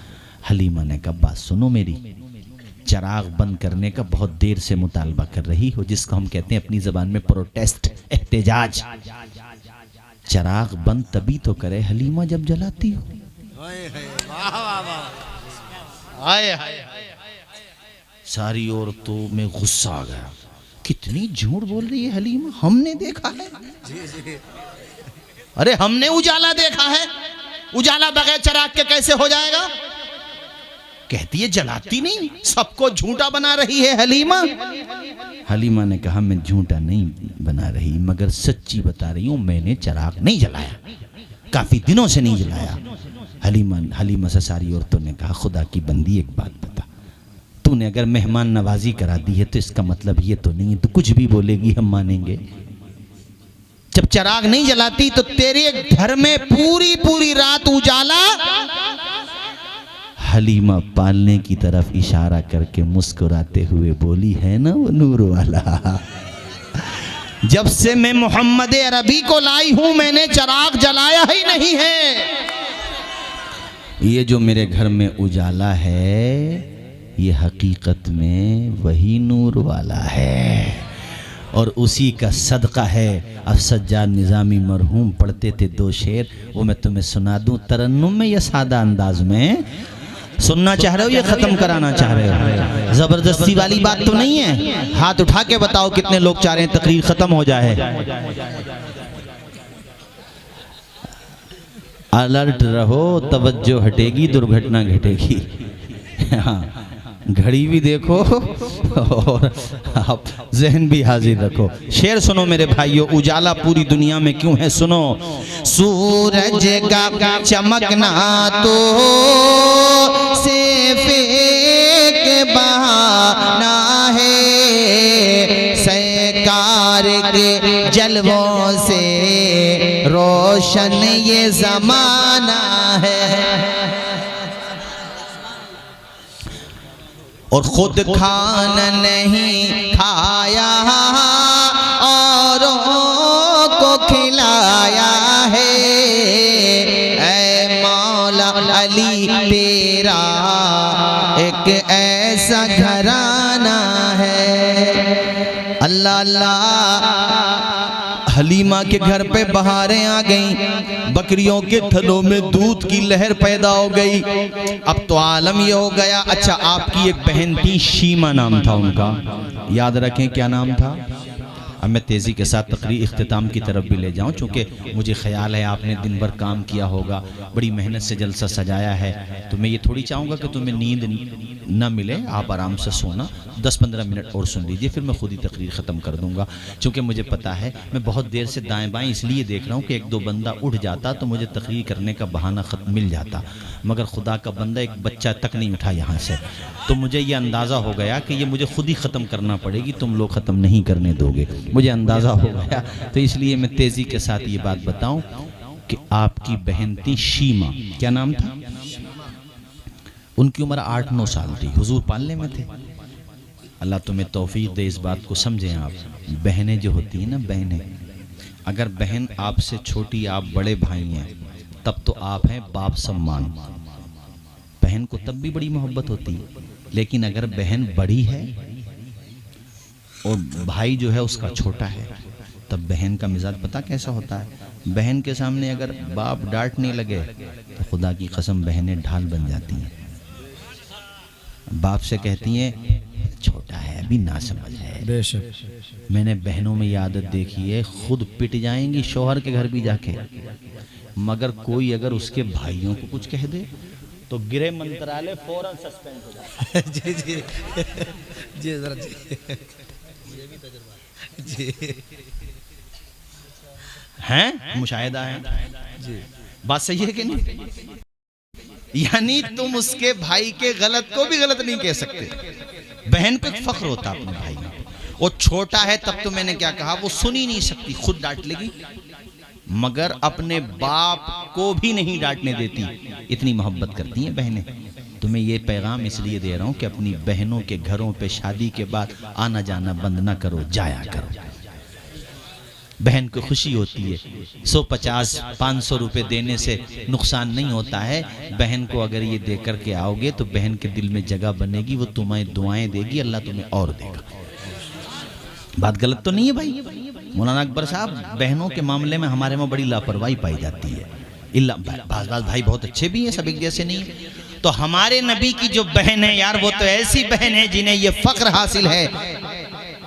हलीमा ने कहा बात सुनो मेरी, चिराग बंद करने का बहुत देर से मुतालबा कर रही हो, जिसको हम कहते हैं अपनी जबान में प्रोटेस्ट, एहतजाज। चिराग बंद तभी तो करे हलीमा जब जलाती हो। सारी औरतों में गुस्सा आ गया, कितनी झूठ बोल रही है हलीमा, हमने देखा है। अरे हमने उजाला देखा है, उजाला बगैर चिराग के कैसे हो जाएगा? कहती है जलाती नहीं, सबको झूठा बना रही है हलीमा। हलीमा ने कहा मैं झूठा नहीं बना रही मगर सच्ची बता रही हूं, मैंने चिराग नहीं जलाया, काफी दिनों से नहीं जलाया। हलीमा से सारी औरतों ने कहा, खुदा की बंदी एक बात बता, तूने अगर मेहमान नवाजी करा दी है तो इसका मतलब ये तो नहीं है तो कुछ भी बोलेगी हम मानेंगे। जब चिराग नहीं जलाती तो तेरे घर में पूरी पूरी रात उजाला। हलीमा पालने की तरफ इशारा करके मुस्कुराते हुए बोली, है ना वो नूर वाला, जब से मैं मोहम्मद अरबी को लाई हूं मैंने चिराग जलाया ही नहीं है। ये जो मेरे घर में उजाला है ये हकीकत में वही नूर वाला है और उसी का सदका है। अब सज्जाद निज़ामी मरहूम पढ़ते थे 2 शेर, वो मैं तुम्हें सुना दूं तरन्नुम में या सादा अंदाज में। सुनना चाह रहे हो या ख़त्म कराना चाह रहे हो? ज़बरदस्ती वाली बात तो नहीं है। हाथ उठा के बताओ कितने लोग चाह रहे हैं तकरीर ख़त्म हो जाए। अलर्ट रहो, तवज्जो हटेगी दुर्घटना घटेगी। हाँ, घड़ी भी देखो और आप जहन भी हाजिर रखो। शेर सुनो मेरे भाइयों, उजाला पूरी दुनिया में क्यों है सुनो। सूरज का चमकना तो सिर्फ एक बहाना है, सरकार के जलवों से रोशन ये जमाना है। और खुद खाना नहीं खाया औरों को खिलाया है, ऐ मौला अली तेरा एक ऐसा घराना है। अल्लाह अल्लाह, हलीमा के घर पे बहारें आ गईं, बकरियों के थनों में दूध की लहर पैदा हो गई। अब तो आलम ये हो गया। अच्छा, आपकी एक बहन थी, शीमा नाम था उनका, याद रखें क्या नाम था। अब मैं तेज़ी के साथ तकरीर इख्तिताम की तरफ भी ले जाऊं, चूँकि मुझे ख्याल है आपने दिन भर काम किया होगा, बड़ी मेहनत से जलसा सजाया है, तो मैं ये थोड़ी चाहूँगा कि तुम्हें नींद न मिले, आप आराम से सोना। 10-15 मिनट और सुन लीजिए, फिर मैं खुद ही तकरीर ख़त्म कर दूँगा। चूँकि मुझे पता है मैं बहुत देर से दाएँ बाएँ इसलिए देख रहा हूँ कि 1-2 बंदा उठ जाता तो मुझे तकरीर करने का बहाना मिल जाता, मगर खुदा का बंदा एक बच्चा तक नहीं उठा यहाँ से, तो मुझे ये अंदाज़ा हो गया कि ये मुझे खुद ही ख़त्म करना पड़ेगी, तुम लोग ख़त्म नहीं करने दोगे, मुझे अंदाज़ा हो गया। तो इसलिए मैं तेज़ी के साथ ये बात बताऊं कि आपकी बहन थी शीमा, क्या नाम था? उनकी उम्र 8-9 साल थी, हुजूर पालने में थे। अल्लाह तुम्हें तौफीक दे इस बात को समझें आप। बहनें जो होती हैं ना, बहनें, अगर बहन आपसे छोटी, आप बड़े भाई हैं, तब तो आप हैं बाप सम्मान, बहन को तब भी बड़ी मोहब्बत होती है। लेकिन अगर बहन बड़ी है और भाई जो है उसका छोटा है, तब बहन का मिजाज पता कैसा होता है। बहन के सामने अगर बाप डांटने लगे तो खुदा की कसम बहनें ढाल बन जाती हैं। बाप से कहती हैं छोटा है अभी ना समझ है। बेशक मैंने बहनों में ये आदत देखी है, खुद पिट जाएंगी शौहर के घर भी जाके, मगर कोई अगर उसके भाइयों को कुछ कह दे तो गृह मंत्रालय फौरन सस्पेंड हो जाता है। जी जी जी जरा जी हैं, मुशाहिदा है जी, बात सही है कि नहीं? यानी तुम उसके भाई के गलत को भी गलत नहीं कह सकते। बहन पे फख्र होता अपने भाई में। वो छोटा है तब तो मैंने क्या कहा, वो सुन ही नहीं सकती, खुद डांट लेगी, मगर अपने बाप को भी नहीं डांटने देती, इतनी मोहब्बत करती हैं बहनें। तुम्हें ये पैगाम इसलिए दे रहा हूं कि अपनी बहनों के घरों पे शादी के बाद आना जाना बंद ना करो, जाया करो। बहन को खुशी होती है, 150-500 रुपए देने से नुकसान नहीं होता है। बहन को अगर ये दे करके आओगे तो बहन के दिल में जगह बनेगी, वो तुम्हें दुआएं देगी, अल्लाह तुम्हें और देगा। बात गलत तो नहीं है भाई? मौलाना अकबर साहब, बहनों के मामले में हमारे में बड़ी लापरवाही पाई जाती है। बाज भाई बहुत अच्छे भी हैं, सब एक जैसे नहीं। तो हमारे नबी की जो बहन है यार, वो तो ऐसी बहन है जिन्हें ये फख्र हासिल है,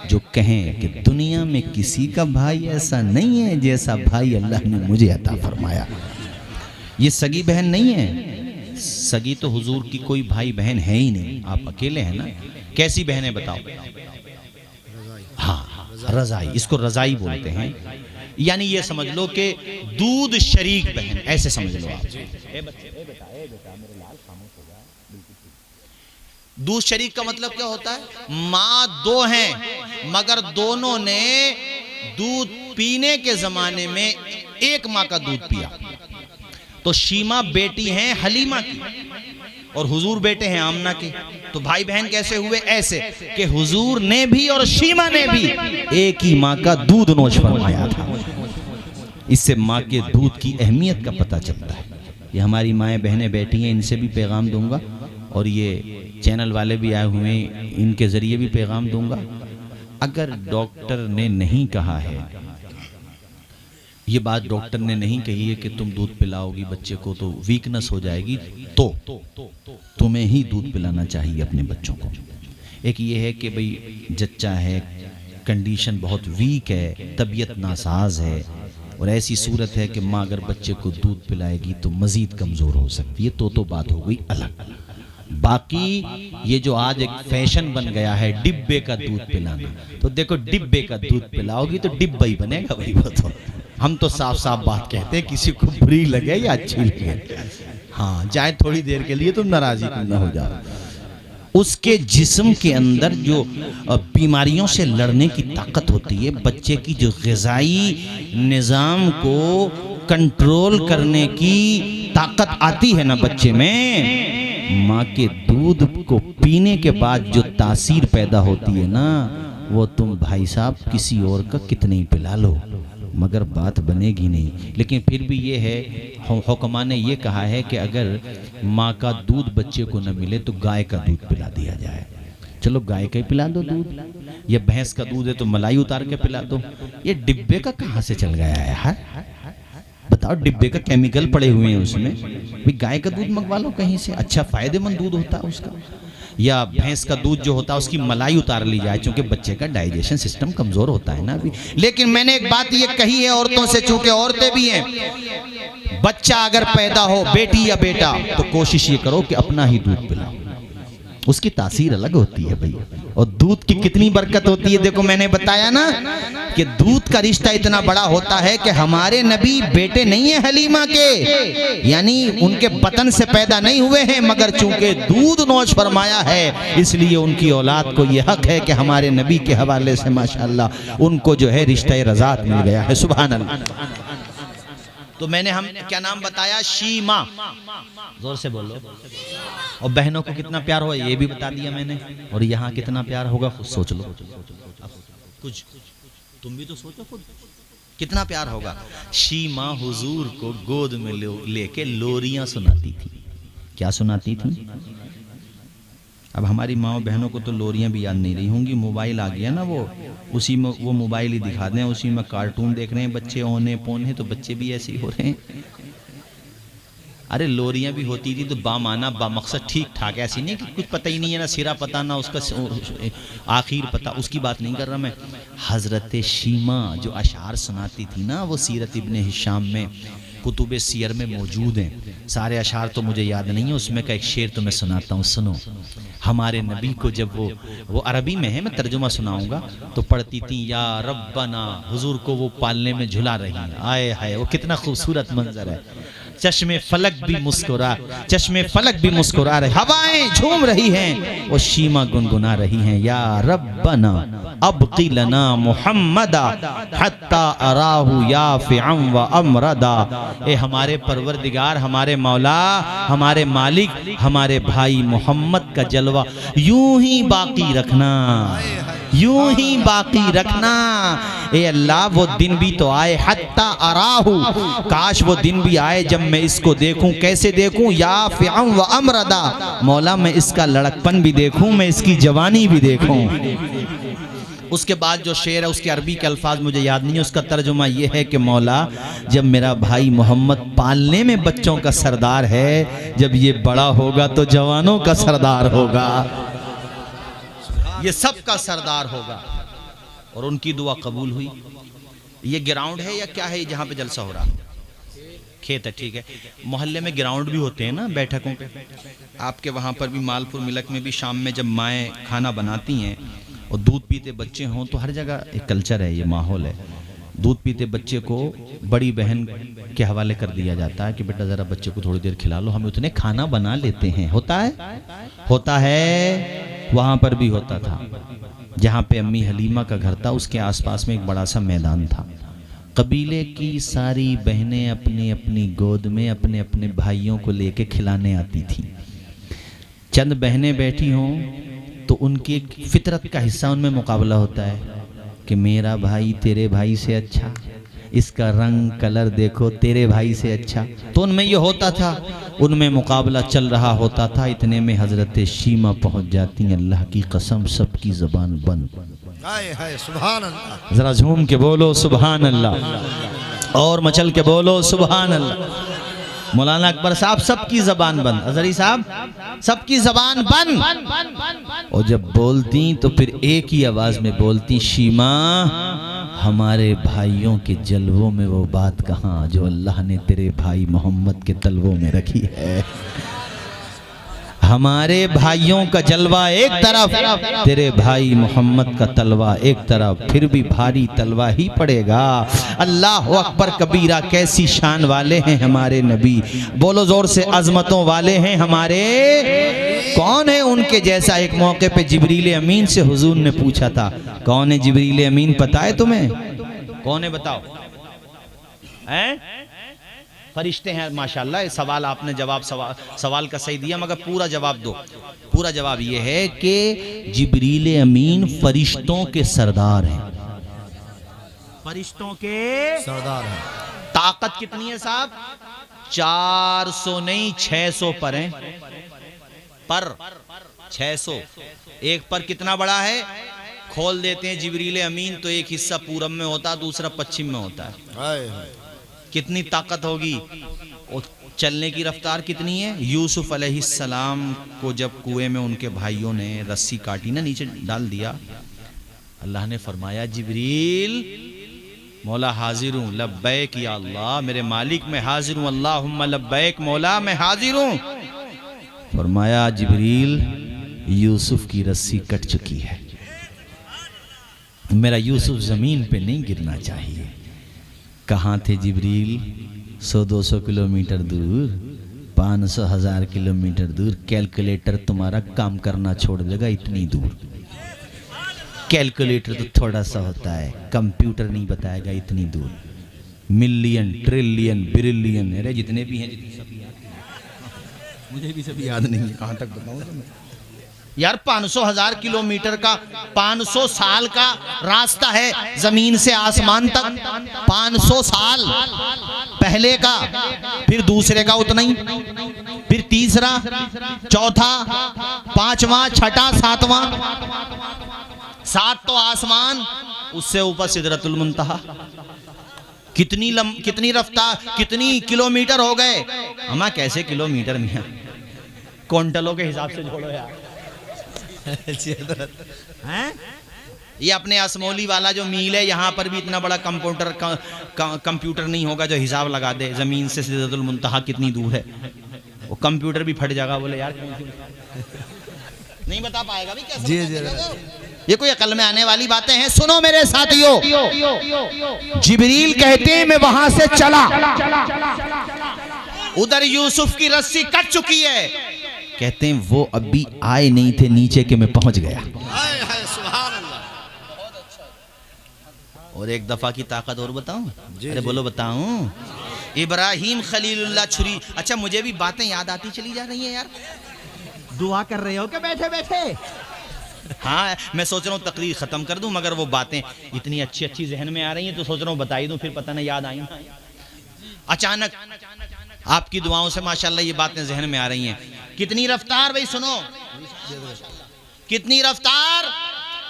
जो कहें कि दुनिया में किसी का भाई ऐसा नहीं है जैसा भाई अल्लाह ने मुझे अता फरमाया। ये सगी बहन नहीं है, सगी तो हुजूर की कोई भाई बहन है ही नहीं, आप अकेले हैं ना। कैसी बहन है बताओ? हाँ, रजाई, इसको रजाई बोलते हैं। यानी ये समझ लो कि दूध शरीक बहन, ऐसे समझ लो आप। दूध शरीक का मतलब क्या होता है? माँ दो हैं मगर दोनों ने दूध पीने के जमाने में एक माँ का दूध पिया। तो शीमा बेटी हैं हलीमा की और हुजूर बेटे हैं आमना के। तो भाई बहन कैसे हुए? ऐसे कि हुजूर ने भी और शीमा ने भी एक ही माँ का दूध नोश फरमाया था। इससे माँ के दूध की अहमियत का पता चलता है। ये हमारी माएँ बहनें बैठी हैं, इनसे भी पैगाम दूंगा और ये चैनल वाले भी आए हुए हैं, इनके जरिए भी पैगाम दूंगा। अगर डॉक्टर ने नहीं कहा है, ये बात डॉक्टर ने नहीं कही है कि तुम दूध पिलाओगी बच्चे को तो वीकनेस हो जाएगी, तो तुम्हें ही दूध पिलाना चाहिए अपने बच्चों को। एक ये है कि भाई जच्चा है, कंडीशन बहुत वीक है, तबीयत नासाज है और ऐसी सूरत है कि माँ अगर बच्चे को दूध पिलाएगी तो मजीद कमज़ोर हो सकती है, तो बात हो गई अलग। बाकी ये जो आज एक फैशन बन गया है डिब्बे का दूध पिलाना, तो देखो डिब्बे का दूध पिलाओगी तो डिब्बा ही बनेगा भाई। वो तो हम तो साफ साफ बात कहते हैं, किसी को बुरी लगे या अच्छी लगे, हाँ चाहे थोड़ी देर के लिए तुम नाराजी क्यों ना हो जाओ। उसके जिस्म के अंदर जो बीमारियों से लड़ने की ताकत होती है, बच्चे की जो ग़िज़ाई निज़ाम को कंट्रोल करने की ताकत आती है ना बच्चे में, माँ के दूध को पीने के बाद जो तासीर पैदा होती है ना, वो तुम भाई साहब किसी और का कितने ही पिला लो मगर बात बनेगी नहीं। लेकिन फिर भी ये है, हुक्मा ने ये कहा है कि अगर माँ का दूध बच्चे को न मिले तो गाय का दूध पिला दिया जाए। चलो गाय का ही पिला दो दूध, या भैंस का दूध है तो मलाई उतार के पिला दो। ये डिब्बे का कहाँ से चल गया है यार? बताओ, डिब्बे का केमिकल पड़े हुए हैं उसमें, भाई गाय का दूध मंगवा लो कहीं से, अच्छा फायदेमंद दूध होता है उसका। या भैंस का दूध जो होता है उसकी मलाई उतार ली जाए, क्योंकि बच्चे का डाइजेशन सिस्टम कमजोर होता है ना अभी। लेकिन मैंने एक बात ये कही है औरतों से, चूंकि औरतें भी हैं, बच्चा अगर पैदा हो बेटी या बेटा तो कोशिश ये करो कि अपना ही दूध पिलाओ, उसकी तासीर अलग होती है भाई। और दूध की कितनी बरकत होती है, देखो मैंने बताया ना कि दूध का रिश्ता इतना बड़ा होता है कि हमारे नबी बेटे नहीं है हलीमा के, यानी उनके बतन से पैदा नहीं हुए हैं, मगर चूंकि दूध नोश फरमाया है इसलिए उनकी औलाद को ये हक है कि हमारे नबी के हवाले से माशाअल्लाह उनको जो है रिश्ता रज़ात मिल गया है। सुभान अल्लाह। तो मैंने हम क्या नाम बताया? शीमा, जोर से बोलो। और बहनों को कितना प्यार हो ये भी बता दिया मैंने, और यहाँ कितना प्यार होगा खुद सोच लो, कुछ तुम भी तो सोचो खुद कितना प्यार होगा। शीमा हुजूर को गोद में लेके लोरियां सुनाती थी। क्या सुनाती थी? अब हमारी माँ बहनों को तो लोरियां भी याद नहीं रही होंगी, मोबाइल आ गया ना, वो उसी में वो मोबाइल ही दिखा दें, उसी में कार्टून देख रहे हैं बच्चे, ओने पोने, तो बच्चे भी ऐसे ही हो रहे हैं। अरे लोरियां भी होती थी तो बामाना बामकसद ठीक ठाक, ऐसी नहीं कि कुछ पता ही नहीं है, ना सिरा पता ना उसका आखिर पता, उसकी बात नहीं कर रहा मैं। हज़रत शीमा जो अशार सुनाती थी ना, वो सीरत इब्ने हिशाम में कुतुब सियर में मौजूद हैं। सारे अशार तो मुझे याद नहीं है, उसमें का एक शेर तो मैं सुनाता हूँ, सुनो। हमारे नबी को जब वो अरबी में है, मैं तर्जुमा सुनाऊंगा, तो पढ़ती थी या रब्बना, हुजूर को वो पालने में झुला रही है। आए हाय, वो कितना खूबसूरत मंजर है। चश्मे फलक भी मुस्कुरा, चश्मे फलक भी मुस्कुरा रहे, हवाएं झूम रही हैं, वो शीमा गुनगुना रही हैं, या रब्बना अबकी लना मुहम्मदा हत्ता अराहु याफ़िअन व अमरदा। ए हमारे परवरदिगार, हमारे मौला, हमारे मालिक, हमारे भाई मोहम्मद का जलवा यूं ही बाकी रखना, यूं ही बाकी रखना। ए अल्लाह, वो दिन भी तो आए, हत्ता अराहु, काश वो दिन भी आए जब मैं इसको देखूं। कैसे देखूं? याफ़िअन व अमरदा, मौला मैं इसका लड़कपन भी देखूं, मैं इसकी जवानी भी देखूं। उसके बाद जो शेर है उसके अरबी के अल्फाज मुझे याद नहीं है, उसका तर्जुमा ये है कि मौला जब मेरा भाई मोहम्मद पालने में बच्चों का सरदार है, जब ये बड़ा होगा तो जवानों का सरदार होगा, ये सब का सरदार होगा। और उनकी दुआ कबूल हुई। ये ग्राउंड है या क्या है जहाँ पे जलसा हो रहा? खेत है, ठीक है। मोहल्ले में ग्राउंड भी होते हैं ना बैठकों पे, आपके वहाँ पर भी मालपुर मिलक में भी शाम में जब माएँ खाना बनाती हैं और दूध पीते बच्चे हों तो हर जगह एक कल्चर है, ये माहौल है दूध पीते बच्चे को बड़ी बहन के हवाले कर दिया जाता है कि बेटा ज़रा बच्चे को थोड़ी देर खिला लो, हम उतने खाना बना लेते हैं। होता है। वहाँ पर भी होता था। जहाँ पे अम्मी हलीमा का घर था उसके आसपास में एक बड़ा सा मैदान था। कबीले की सारी बहनें अपनी अपनी गोद में अपने अपने भाइयों को लेके खिलाने आती थीं। चंद बहनें बैठी हों तो उनकी एक फितरत का हिस्सा उनमें मुकाबला होता है कि मेरा भाई तेरे भाई से अच्छा, इसका रंग कलर देखो तेरे भाई से अच्छा। तो उनमें ये होता था, उनमें मुकाबला चल रहा होता था। इतने में हजरत शीमा पहुंच जाती, अल्लाह की कसम सबकी ज़बान बंद। हाय हाय सुभान अल्लाह। जरा झूम के बोलो सुभान अल्लाह, और मचल के बोलो सुभान अल्लाह। मौलाना अकबर साहब सबकी जबान बंद, अजहरी साहब सबकी जबान बंद। और जब बोलती तो फिर एक ही आवाज में बोलती, शीमा हमारे भाइयों के जलवों में वो बात कहाँ जो अल्लाह ने तेरे भाई मोहम्मद के तलवों में रखी है। हमारे भाइयों का जलवा एक तरफ, तेरे भाई मोहम्मद का तलवा एक तरफ, फिर भी भारी तलवा ही पड़ेगा। अल्लाह अकबर कबीरा, कैसी शान वाले हैं हमारे नबी। बोलो जोर से, अजमतों वाले हैं हमारे। कौन है उनके जैसा? एक मौके पे जिब्रील अमीन से हुजूर ने पूछा था, कौन है जिब्रील अमीन? पता है तुम्हें कौन है? बताओ। हैं? फरिश्ते हैं माशाल्लाह। सवाल आपने जवाब सवाल का सही दिया, मगर पूरा जवाब दो। पूरा जवाब ये है कि जिब्रील अमीन फरिश्तों के सरदार हैं। फरिश्तों के सरदार है। ताकत कितनी है साहब? 400 नहीं 600 पर हैं। पर 600। एक पर कितना बड़ा है? खोल देते हैं जिब्रील अमीन तो एक हिस्सा पूरब में होता है, दूसरा पश्चिम में होता है। हाय हाय। कितनी ताकत होगी और चलने की रफ्तार कितनी है? यूसुफ अलैहिस्सलाम को जब कुएं में उनके भाइयों ने रस्सी काटी ना, नीचे डाल दिया, अल्लाह ने फरमाया जिब्रील मौला हाजिर हूँ, लब्बैक या अल्लाह, मेरे मालिक मैं हाजिर हूँ, अल्लाहुम्मा लब्बैक मौला मैं हाजिर हूँ। फरमाया जिब्रील यूसुफ की रस्सी कट चुकी है, मेरा यूसुफ जमीन पे नहीं गिरना चाहिए। कहाँ थे जिब्रील? 100-200 किलोमीटर दूर, 500,000 किलोमीटर दूर। कैलकुलेटर तुम्हारा काम करना छोड़ देगा इतनी दूर। कैलकुलेटर तो थोड़ा सा होता है, कंप्यूटर नहीं बताएगा इतनी दूर। मिलियन, ट्रिलियन, बिलियन, अरे जितने भी हैं, जितनी सब याद, मुझे भी सब याद नहीं है, कहाँ तक बताऊँ तुम्हें यार। 500,000 किलोमीटर का 500 साल का रास्ता है जमीन से आसमान तक। 500 साल पहले का, फिर दूसरे का उतना ही, फिर तीसरा, चौथा, पांचवा, छठा, सातवां। 7 तो आसमान, उससे ऊपर सिदरतुल मुंतहा। कितनी रफ्तार, कितनी किलोमीटर हो गए? हमारा कैसे किलोमीटर मियां, क्विंटलों के हिसाब से जोड़ो यार। हैं? ये अपने असमोली वाला जो मील है, यहाँ पर भी इतना बड़ा कंप्यूटर नहीं होगा जो हिसाब लगा दे जमीन से सिदरतुल मुंतहा कितनी दूर है। वो कंप्यूटर भी फट जाएगा, बोले यार नहीं बता पाएगा भी कैसे? जी। ये कोई अकल में आने वाली बातें हैं? सुनो मेरे साथियों, जिब्रील कहते हैं मैं वहां से चला, उधर यूसुफ की रस्सी कट चुकी है। कहते हैं वो अभी आए नहीं थे नीचे के मैं पहुंच गया। हाय हाय सुभान अल्लाह। और एक दफा की ताकत और बताऊं? अरे बोलो बताऊं। इब्राहिम खलीलुल्लाह छुरी। अच्छा मुझे भी बातें याद आती चली जा रही हैं यार। दुआ कर रहे हो क्या बैठे बैठे? हाँ मैं सोच रहा हूँ तकरीर खत्म कर दूं, मगर वो बातें इतनी अच्छी अच्छी जहन में आ रही हैं तो सोच रहा हूँ बता ही दूं, फिर पता नहीं याद आई। अचानक आपकी दुआओं से माशाल्लाह ये बातें जहन में आ रही हैं। कितनी रफ्तार भाई, सुनो कितनी रफ्तार।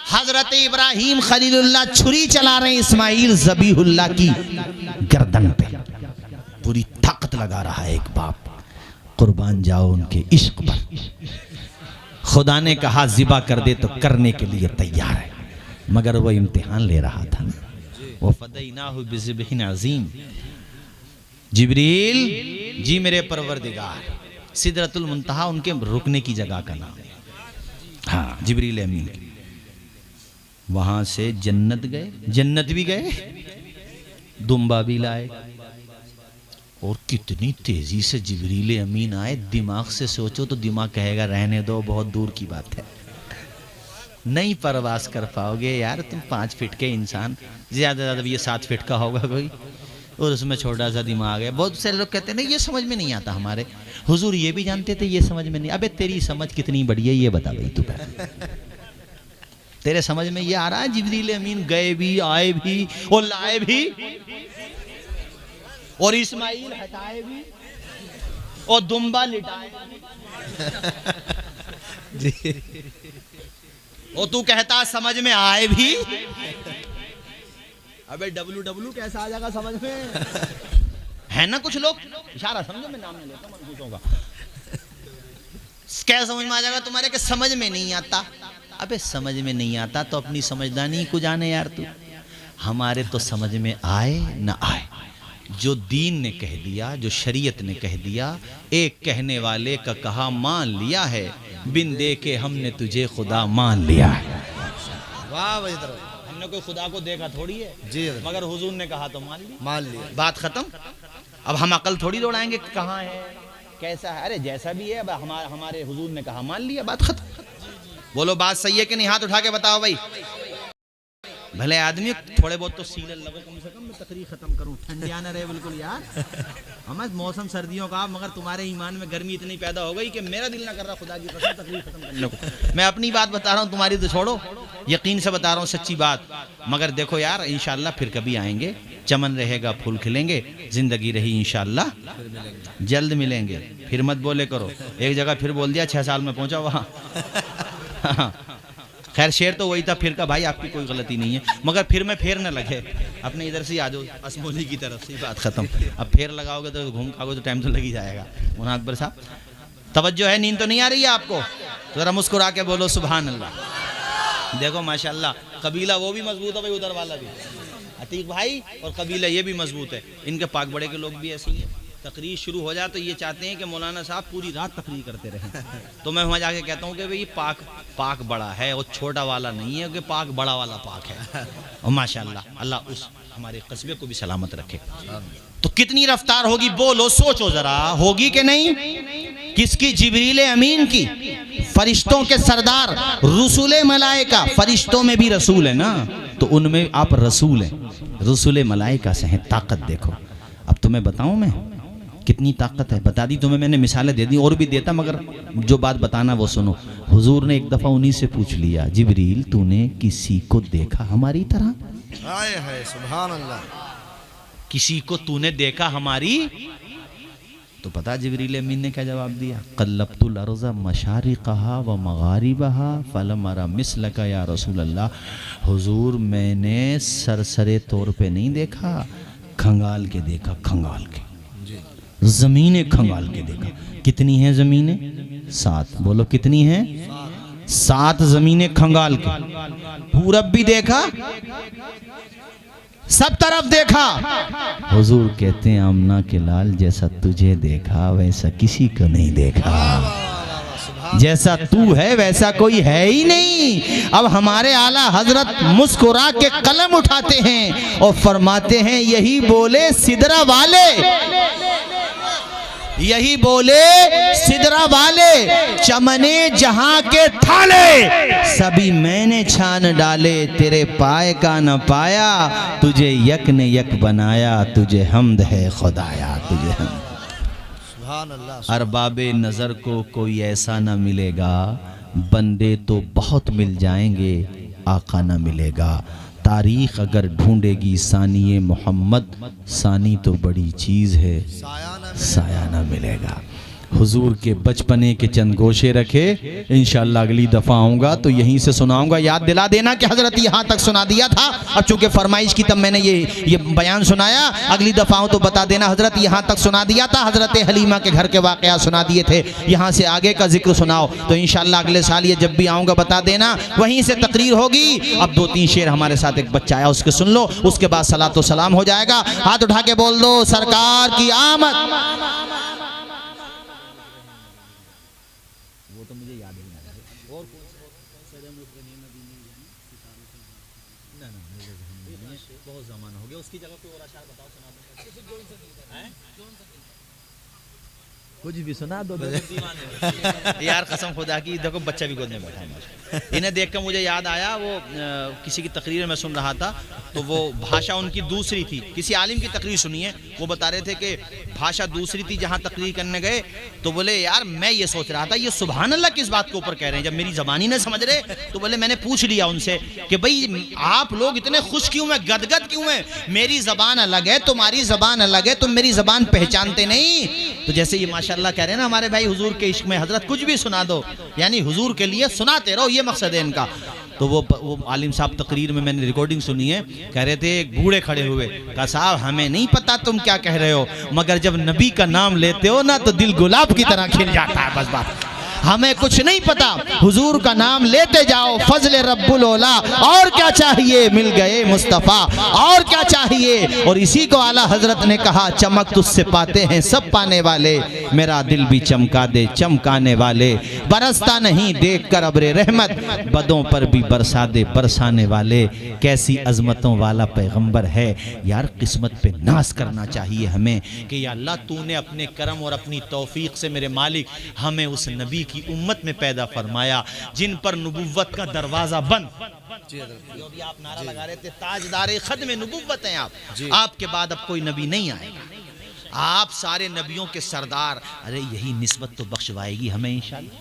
हजरत इब्राहिम खलीलुल्लाह छुरी चला रहे हैं इस्माइल ज़बीहुल्लाह की गर्दन पे। पूरी ताकत लगा रहा है एक बाप। कुर्बान जाओ उनके इश्क पर। खुदा ने कहा ज़िबा कर दे तो करने के लिए तैयार है, मगर वो इम्तिहान ले रहा था ना। वो फदैनाहु बिज़िब्हिन अज़ीम। जिब्रील जी मेरे परवरदिगार, सिदरतुल मुंतहा उनके रुकने की जगह का नाम है। हाँ जिब्रील अमीन। वहां से जन्नत गए, जन्नत भी गए, दुम्बा भी लाए और कितनी तेजी से जिब्रील अमीन आए। दिमाग से सोचो तो दिमाग कहेगा रहने दो, बहुत दूर की बात है, नहीं परवास कर पाओगे यार तुम 5 फीट के इंसान, ज्यादा ज्यादा भी ये 7 फीट का होगा कोई, और उसमें छोटा सा दिमाग है। बहुत से लोग कहते हैं ना ये समझ में नहीं आता हमारे, हुजूर ये भी जानते थे ये समझ में नहीं। अबे तेरी समझ कितनी बड़ी है ये बता भाई तू पहले, तेरे समझ में ये आ रहा है जिब्रील अमीन गए भी आए भी और लाए भी और इस्माइल हटाए भी और दुम्बा लिटाए जी और तू कहता समझ में आए भी। अबे डब्लू कैसा आ जाएगा समझ में, है ना कुछ लोग, इशारा समझो मैं नाम नहीं लेता मनहूसों का, क्या समझ में आ जाएगा तुम्हारे कि समझ में नहीं आता। अबे समझ में नहीं आता तो अपनी समझदारी को जाने यार तू, हमारे तो समझ में आए ना आए, जो दीन ने कह दिया, जो शरीयत ने कह दिया, एक कहने वाले का कहा मान लिया है, बिन देखे हमने तुझे खुदा मान लिया है। वाह भाई तरह हमने कोई खुदा को देखा थोड़ी है जी मगर हुजूर ने कहा तो मान लिया, बात खत्म। अब हम अकल थोड़ी दौड़ाएंगे कहाँ है कैसा है, अरे जैसा भी है हमारे हुजूर ने कहा मान लिया, बात खत्म। बोलो बात सही है कि नहीं, हाथ उठा के बताओ भाई। भले आदमी थोड़े बहुत तो सीलन लगे कम से कम, मैं तकरीर खत्म करूं, ठंडिया ना रहे बिल्कुल यार। हमें मौसम सर्दियों का, मगर तुम्हारे ईमान में गर्मी इतनी पैदा हो गई कि मेरा दिल ना कर रहा खुदा की कसम तकरीर खत्म करने को। मैं अपनी बात बता रहा हूँ, तुम्हारी तो छोड़ो, यकीन से बता रहा हूँ सच्ची बात। मगर देखो यार इंशाल्लाह फिर कभी आएंगे, चमन रहेगा फूल खिलेंगे, जिंदगी रही इंशाल्लाह जल्द मिलेंगे। फिर मत बोले करो, एक जगह फिर बोल दिया 6 साल में पहुंचा वहाँ। खैर शेर तो वही था फिर का भाई, आपकी कोई गलती नहीं है, मगर फिर में फेर न लगे, अपने इधर से आ जाओ असमोली की तरफ से, बात खत्म। अब फेर लगाओगे तो घूम खाओगे तो टाइम तो लग ही जाएगा। मुन्ना अकबर साहब तवज्जो है, नींद तो नहीं आ रही है आपको, तो जरा मुस्कुरा के बोलो सुभान अल्लाह। देखो माशाल्लाह कबीला वो भी मजबूत है भाई, उधर वाला भी अतीक भाई, और कबीला ये भी मजबूत है, इनके पाक बड़े के लोग भी ऐसे ही हैं। तकरीर शुरू हो जाए तो ये चाहते हैं कि मौलाना साहब पूरी रात तकरीर करते रहें। तो मैं वहाँ जाके कहता हूँ कि भाई पाक बड़ा है और छोटा वाला नहीं है, कि पाक बड़ा वाला पाक है। और माशाल्लाह अल्लाह उस हमारे कस्बे को भी सलामत रखे। तो कितनी रफ्तार होगी बोलो, सोचो जरा, होगी कि नहीं? किसकी? जिब्रील अमीन की, फरिश्तों के सरदार रसूल मलाइका। फरिश्तों में भी रसूल है ना, तो उनमें आप रसूल हैं, रसूल मलाइका से हैं। ताकत देखो, अब तुम्हें बताऊं मैं कितनी ताकत है, बता दी तुम्हें मैंने, मिसालें दे दी और भी देता, मगर जो बात बताना वो सुनो। हुजूर ने एक दफ़ा उन्हीं से पूछ लिया, जिब्रील तूने किसी को देखा हमारी तरह? हाय हाय सुभान अल्लाह। किसी को तूने देखा हमारी? तो पता जिब्रील अमीन ने क्या जवाब दिया? क़ल्लब्तुल अर्ज़ मशारिक़हा व मग़ारिबहा फलम अरा मिस्लका या रसूल अल्लाह। हुजूर मैंने सरसरे तौर पे नहीं देखा, खंगाल के देखा, खंगाल के, जमीनें खंगाल के देखा। कितनी हैं जमीनें? 7। बोलो कितनी हैं? 7 जमीनें खंगाल के। पूरब भी देखा, सब तरफ देखा। हुजूर कहते हैं आमना के लाल जैसा तुझे देखा वैसा किसी को नहीं देखा, जैसा तू है वैसा कोई है ही नहीं। अब हमारे आला हजरत मुस्कुरा के कलम उठाते हैं और फरमाते हैं यही बोले सिदरा वाले, यही बोले सिदरा वाले, चमने जहां के थाले सभी मैंने छान डाले, तेरे पाए का न पाया तुझे यक ने यक बनाया, तुझे हमद है खुदाया, तुझे हमद। सुभान अल्लाह। अरबाबे नज़र को कोई ऐसा न मिलेगा, बंदे तो बहुत मिल जाएंगे, आका न मिलेगा। तारीख अगर ढूंढेगी सानिए मोहम्मद, सानी तो बड़ी चीज़ है, साया ना मिलेगा। हुजूर के बचपने के चंद गोशे रखे, इंशाअल्लाह अगली दफ़ा आऊँगा तो यहीं से सुनाऊंगा। याद दिला देना कि हज़रत यहाँ तक सुना दिया था, अब चूँकि फरमाइश की तब मैंने ये बयान सुनाया, अगली दफ़ा आऊँ तो बता देना हज़रत यहाँ तक सुना दिया था, हज़रत हलीमा के घर के वाक़या सुना दिए थे, यहाँ से आगे का जिक्र सुनाओ। तो इंशाअल्लाह अगले साल ये जब भी आऊँगा बता देना, वहीं से तकरीर होगी। अब 2-3 शेर हमारे साथ एक बच्चा आया उसके सुन लो, उसके बाद सलातो सलाम हो जाएगा। हाथ उठा के बोल दो सरकार की आमद। बहुत ज़माना हो गया, उसकी जगह कोई और अशार बताओ, सुना दो। कुछ भी सुना दो। यार कसम खुदा की, देखो बच्चा भी गोद में बैठा है, इन्हें देखकर मुझे याद आया, वो किसी की तकरीर में सुन रहा था, तो वो भाषा उनकी दूसरी थी। किसी आलिम की तकरीर सुनिए, वो बता रहे थे कि भाषा दूसरी थी। जहाँ तकरीर करने गए तो बोले यार मैं ये सोच रहा था, ये सुभान अल्लाह किस बात के ऊपर कह रहे हैं, जब मेरी ज़बानी नहीं समझ रहे। तो बोले मैंने पूछ लिया उनसे कि भाई आप लोग इतने खुश क्यों हैं, गदगद क्यों हैं? मेरी ज़बान अलग है, तुम्हारी ज़बान अलग है, तुम मेरी ज़बान पहचानते नहीं। तो जैसे ये माशाल्लाह कह रहे हैं ना हमारे भाई, हुजूर के इश्क में हजरत कुछ भी सुना दो, यानी हुजूर के लिए सुनाते रहो, ये मकसद है इनका। तो वो आलिम साहब तकरीर में मैंने रिकॉर्डिंग सुनी है, कह रहे थे एक बूढ़े खड़े हुए, कहा साहब हमें नहीं पता तुम क्या कह रहे हो, मगर जब नबी का नाम लेते हो ना तो दिल गुलाब की तरह खिल जाता है। बस बात, हमें कुछ नहीं पता, हुजूर का नाम लेते जाओ, फजल रब्बुल ओला, और क्या चाहिए, मिल गए मुस्तफ़ा, और क्या चाहिए। और इसी को आला हजरत ने कहा, चमक तुझसे पाते हैं सब पाने वाले, मेरा दिल भी चमका दे चमकाने वाले, बरसता नहीं देख कर अब्रे रहमत, बदों पर भी बरसा दे बरसाने वाले। कैसी अजमतों वाला पैगंबर है यार, किस्मत पे नाज करना चाहिए हमें कि या अल्लाह तूने अपने करम और अपनी तौफीक से मेरे मालिक हमें उस नबी की उम्मत में पैदा फरमाया जिन पर नबुव्वत का दरवाजा बंद। जो भी आप नारा लगा रहे थे, ताजदारे खत्म नबुव्वत हैं आप, आपके बाद अब कोई नबी नहीं आएगा, आप सारे नबियों के सरदार। अरे यही निस्बत तो बख्शवाएगी हमें इंशाअल्लाह,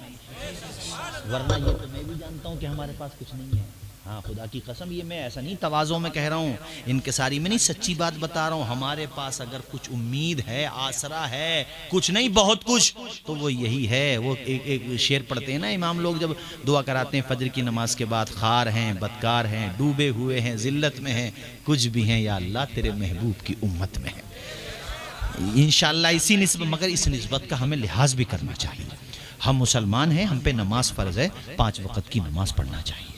वरना ये तो मैं भी जानता हूँ कि हमारे पास कुछ नहीं है। हाँ खुदा की कसम, ये मैं ऐसा नहीं तवाज़ों में कह रहा हूँ, इनकिसारी में नहीं, सच्ची बात बता रहा हूँ। हमारे पास अगर कुछ उम्मीद है, आसरा है, कुछ नहीं बहुत कुछ, तो वो यही है। वो एक शेर पढ़ते हैं ना इमाम लोग जब दुआ कराते हैं फजर की नमाज के बाद, खार हैं, बदकार हैं, डूबे हुए हैं, जिल्लत में हैं, कुछ भी हैं या अल्लाह तेरे महबूब की उम्मत में है। इंशाअल्लाह इसी निस्बत, मगर इस निस्बत का हमें लिहाज भी करना चाहिए। हम मुसलमान हैं, हम पे नमाज फ़र्ज़ है, 5 वक़्त की नमाज पढ़ना चाहिए,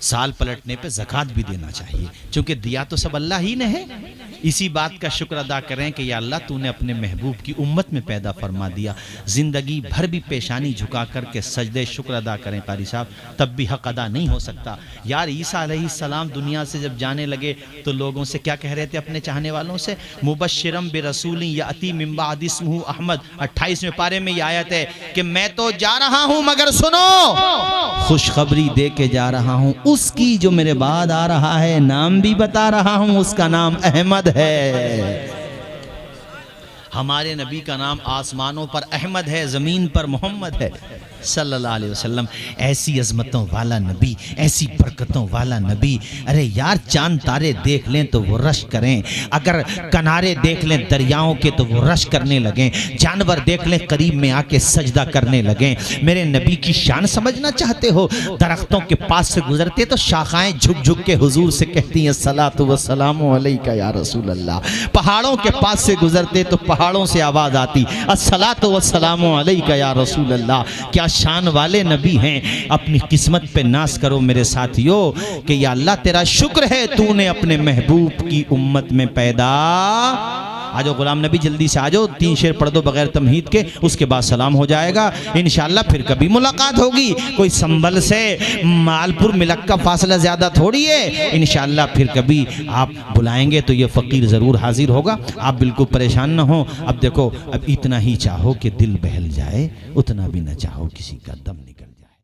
साल पलटने पे ज़कात भी देना चाहिए, क्योंकि दिया तो सब अल्लाह ही ने है। इसी बात का शुक्र अदा करें कि या अल्लाह तूने अपने महबूब की उम्मत में पैदा फरमा दिया। ज़िंदगी भर भी पेशानी झुका करके सजदे शुक्र अदा करें कारी साहब, तब भी हक़ अदा नहीं हो सकता। यार ईसा अलैहिस्सलाम दुनिया से जब जाने लगे तो लोगों से क्या कह रहे थे अपने चाहने वालों से, मुबश्शिरम बिरसूलिन याती मिन बाद इस्मुहु अहमद। 28वें पारे में ये आयत है कि मैं तो जा रहा हूँ मगर सुनो, खुशखबरी दे के जा रहा हूँ, उसकी जो मेरे बाद आ रहा है, नाम भी बता रहा हूँ, उसका नाम अहमद है। हमारे नबी का नाम आसमानों पर अहमद है, ज़मीन पर मोहम्मद है सल्लल्लाहु अलैहि वसल्लम। ऐसी अजमतों वाला नबी, ऐसी बरकतों वाला नबी। अरे यार चांद तारे देख लें तो वो रश करें, अगर किनारे देख लें दरियाओं के तो वो रश करने लगें, जानवर देख लें करीब में आके सजदा करने लगें। मेरे नबी की शान समझना चाहते हो, दरख्तों के पास से गुजरते तो शाखाएं झुक झुक के हुजूर से कहती हैं सलातु व सलामु अलैका या रसूल अल्लाह। पहाड़ों के पास से गुजरते तो पहाड़ों से आवाज आती अस्सलातु व सलामु अलैका या रसूल अल्लाह। क्या शान वाले नबी हैं। अपनी किस्मत पे नाज करो मेरे साथियों कि या अल्लाह तेरा शुक्र है तूने अपने महबूब की उम्मत में पैदा। आ जाओ गुलाम नबी जल्दी से आ जाओ, 3 शेर पढ़ दो बगैर तमहीद के, उसके बाद सलाम हो जाएगा इंशाअल्लाह। फिर कभी मुलाकात होगी, कोई संभल से मालपुर मिलक का फासला ज़्यादा थोड़ी है। इंशाअल्लाह फिर कभी आप बुलाएंगे तो ये फ़कीर ज़रूर हाजिर होगा, आप बिल्कुल परेशान ना हो। अब देखो, अब इतना ही चाहो कि दिल बहल जाए, उतना भी ना चाहो किसी का दम निकल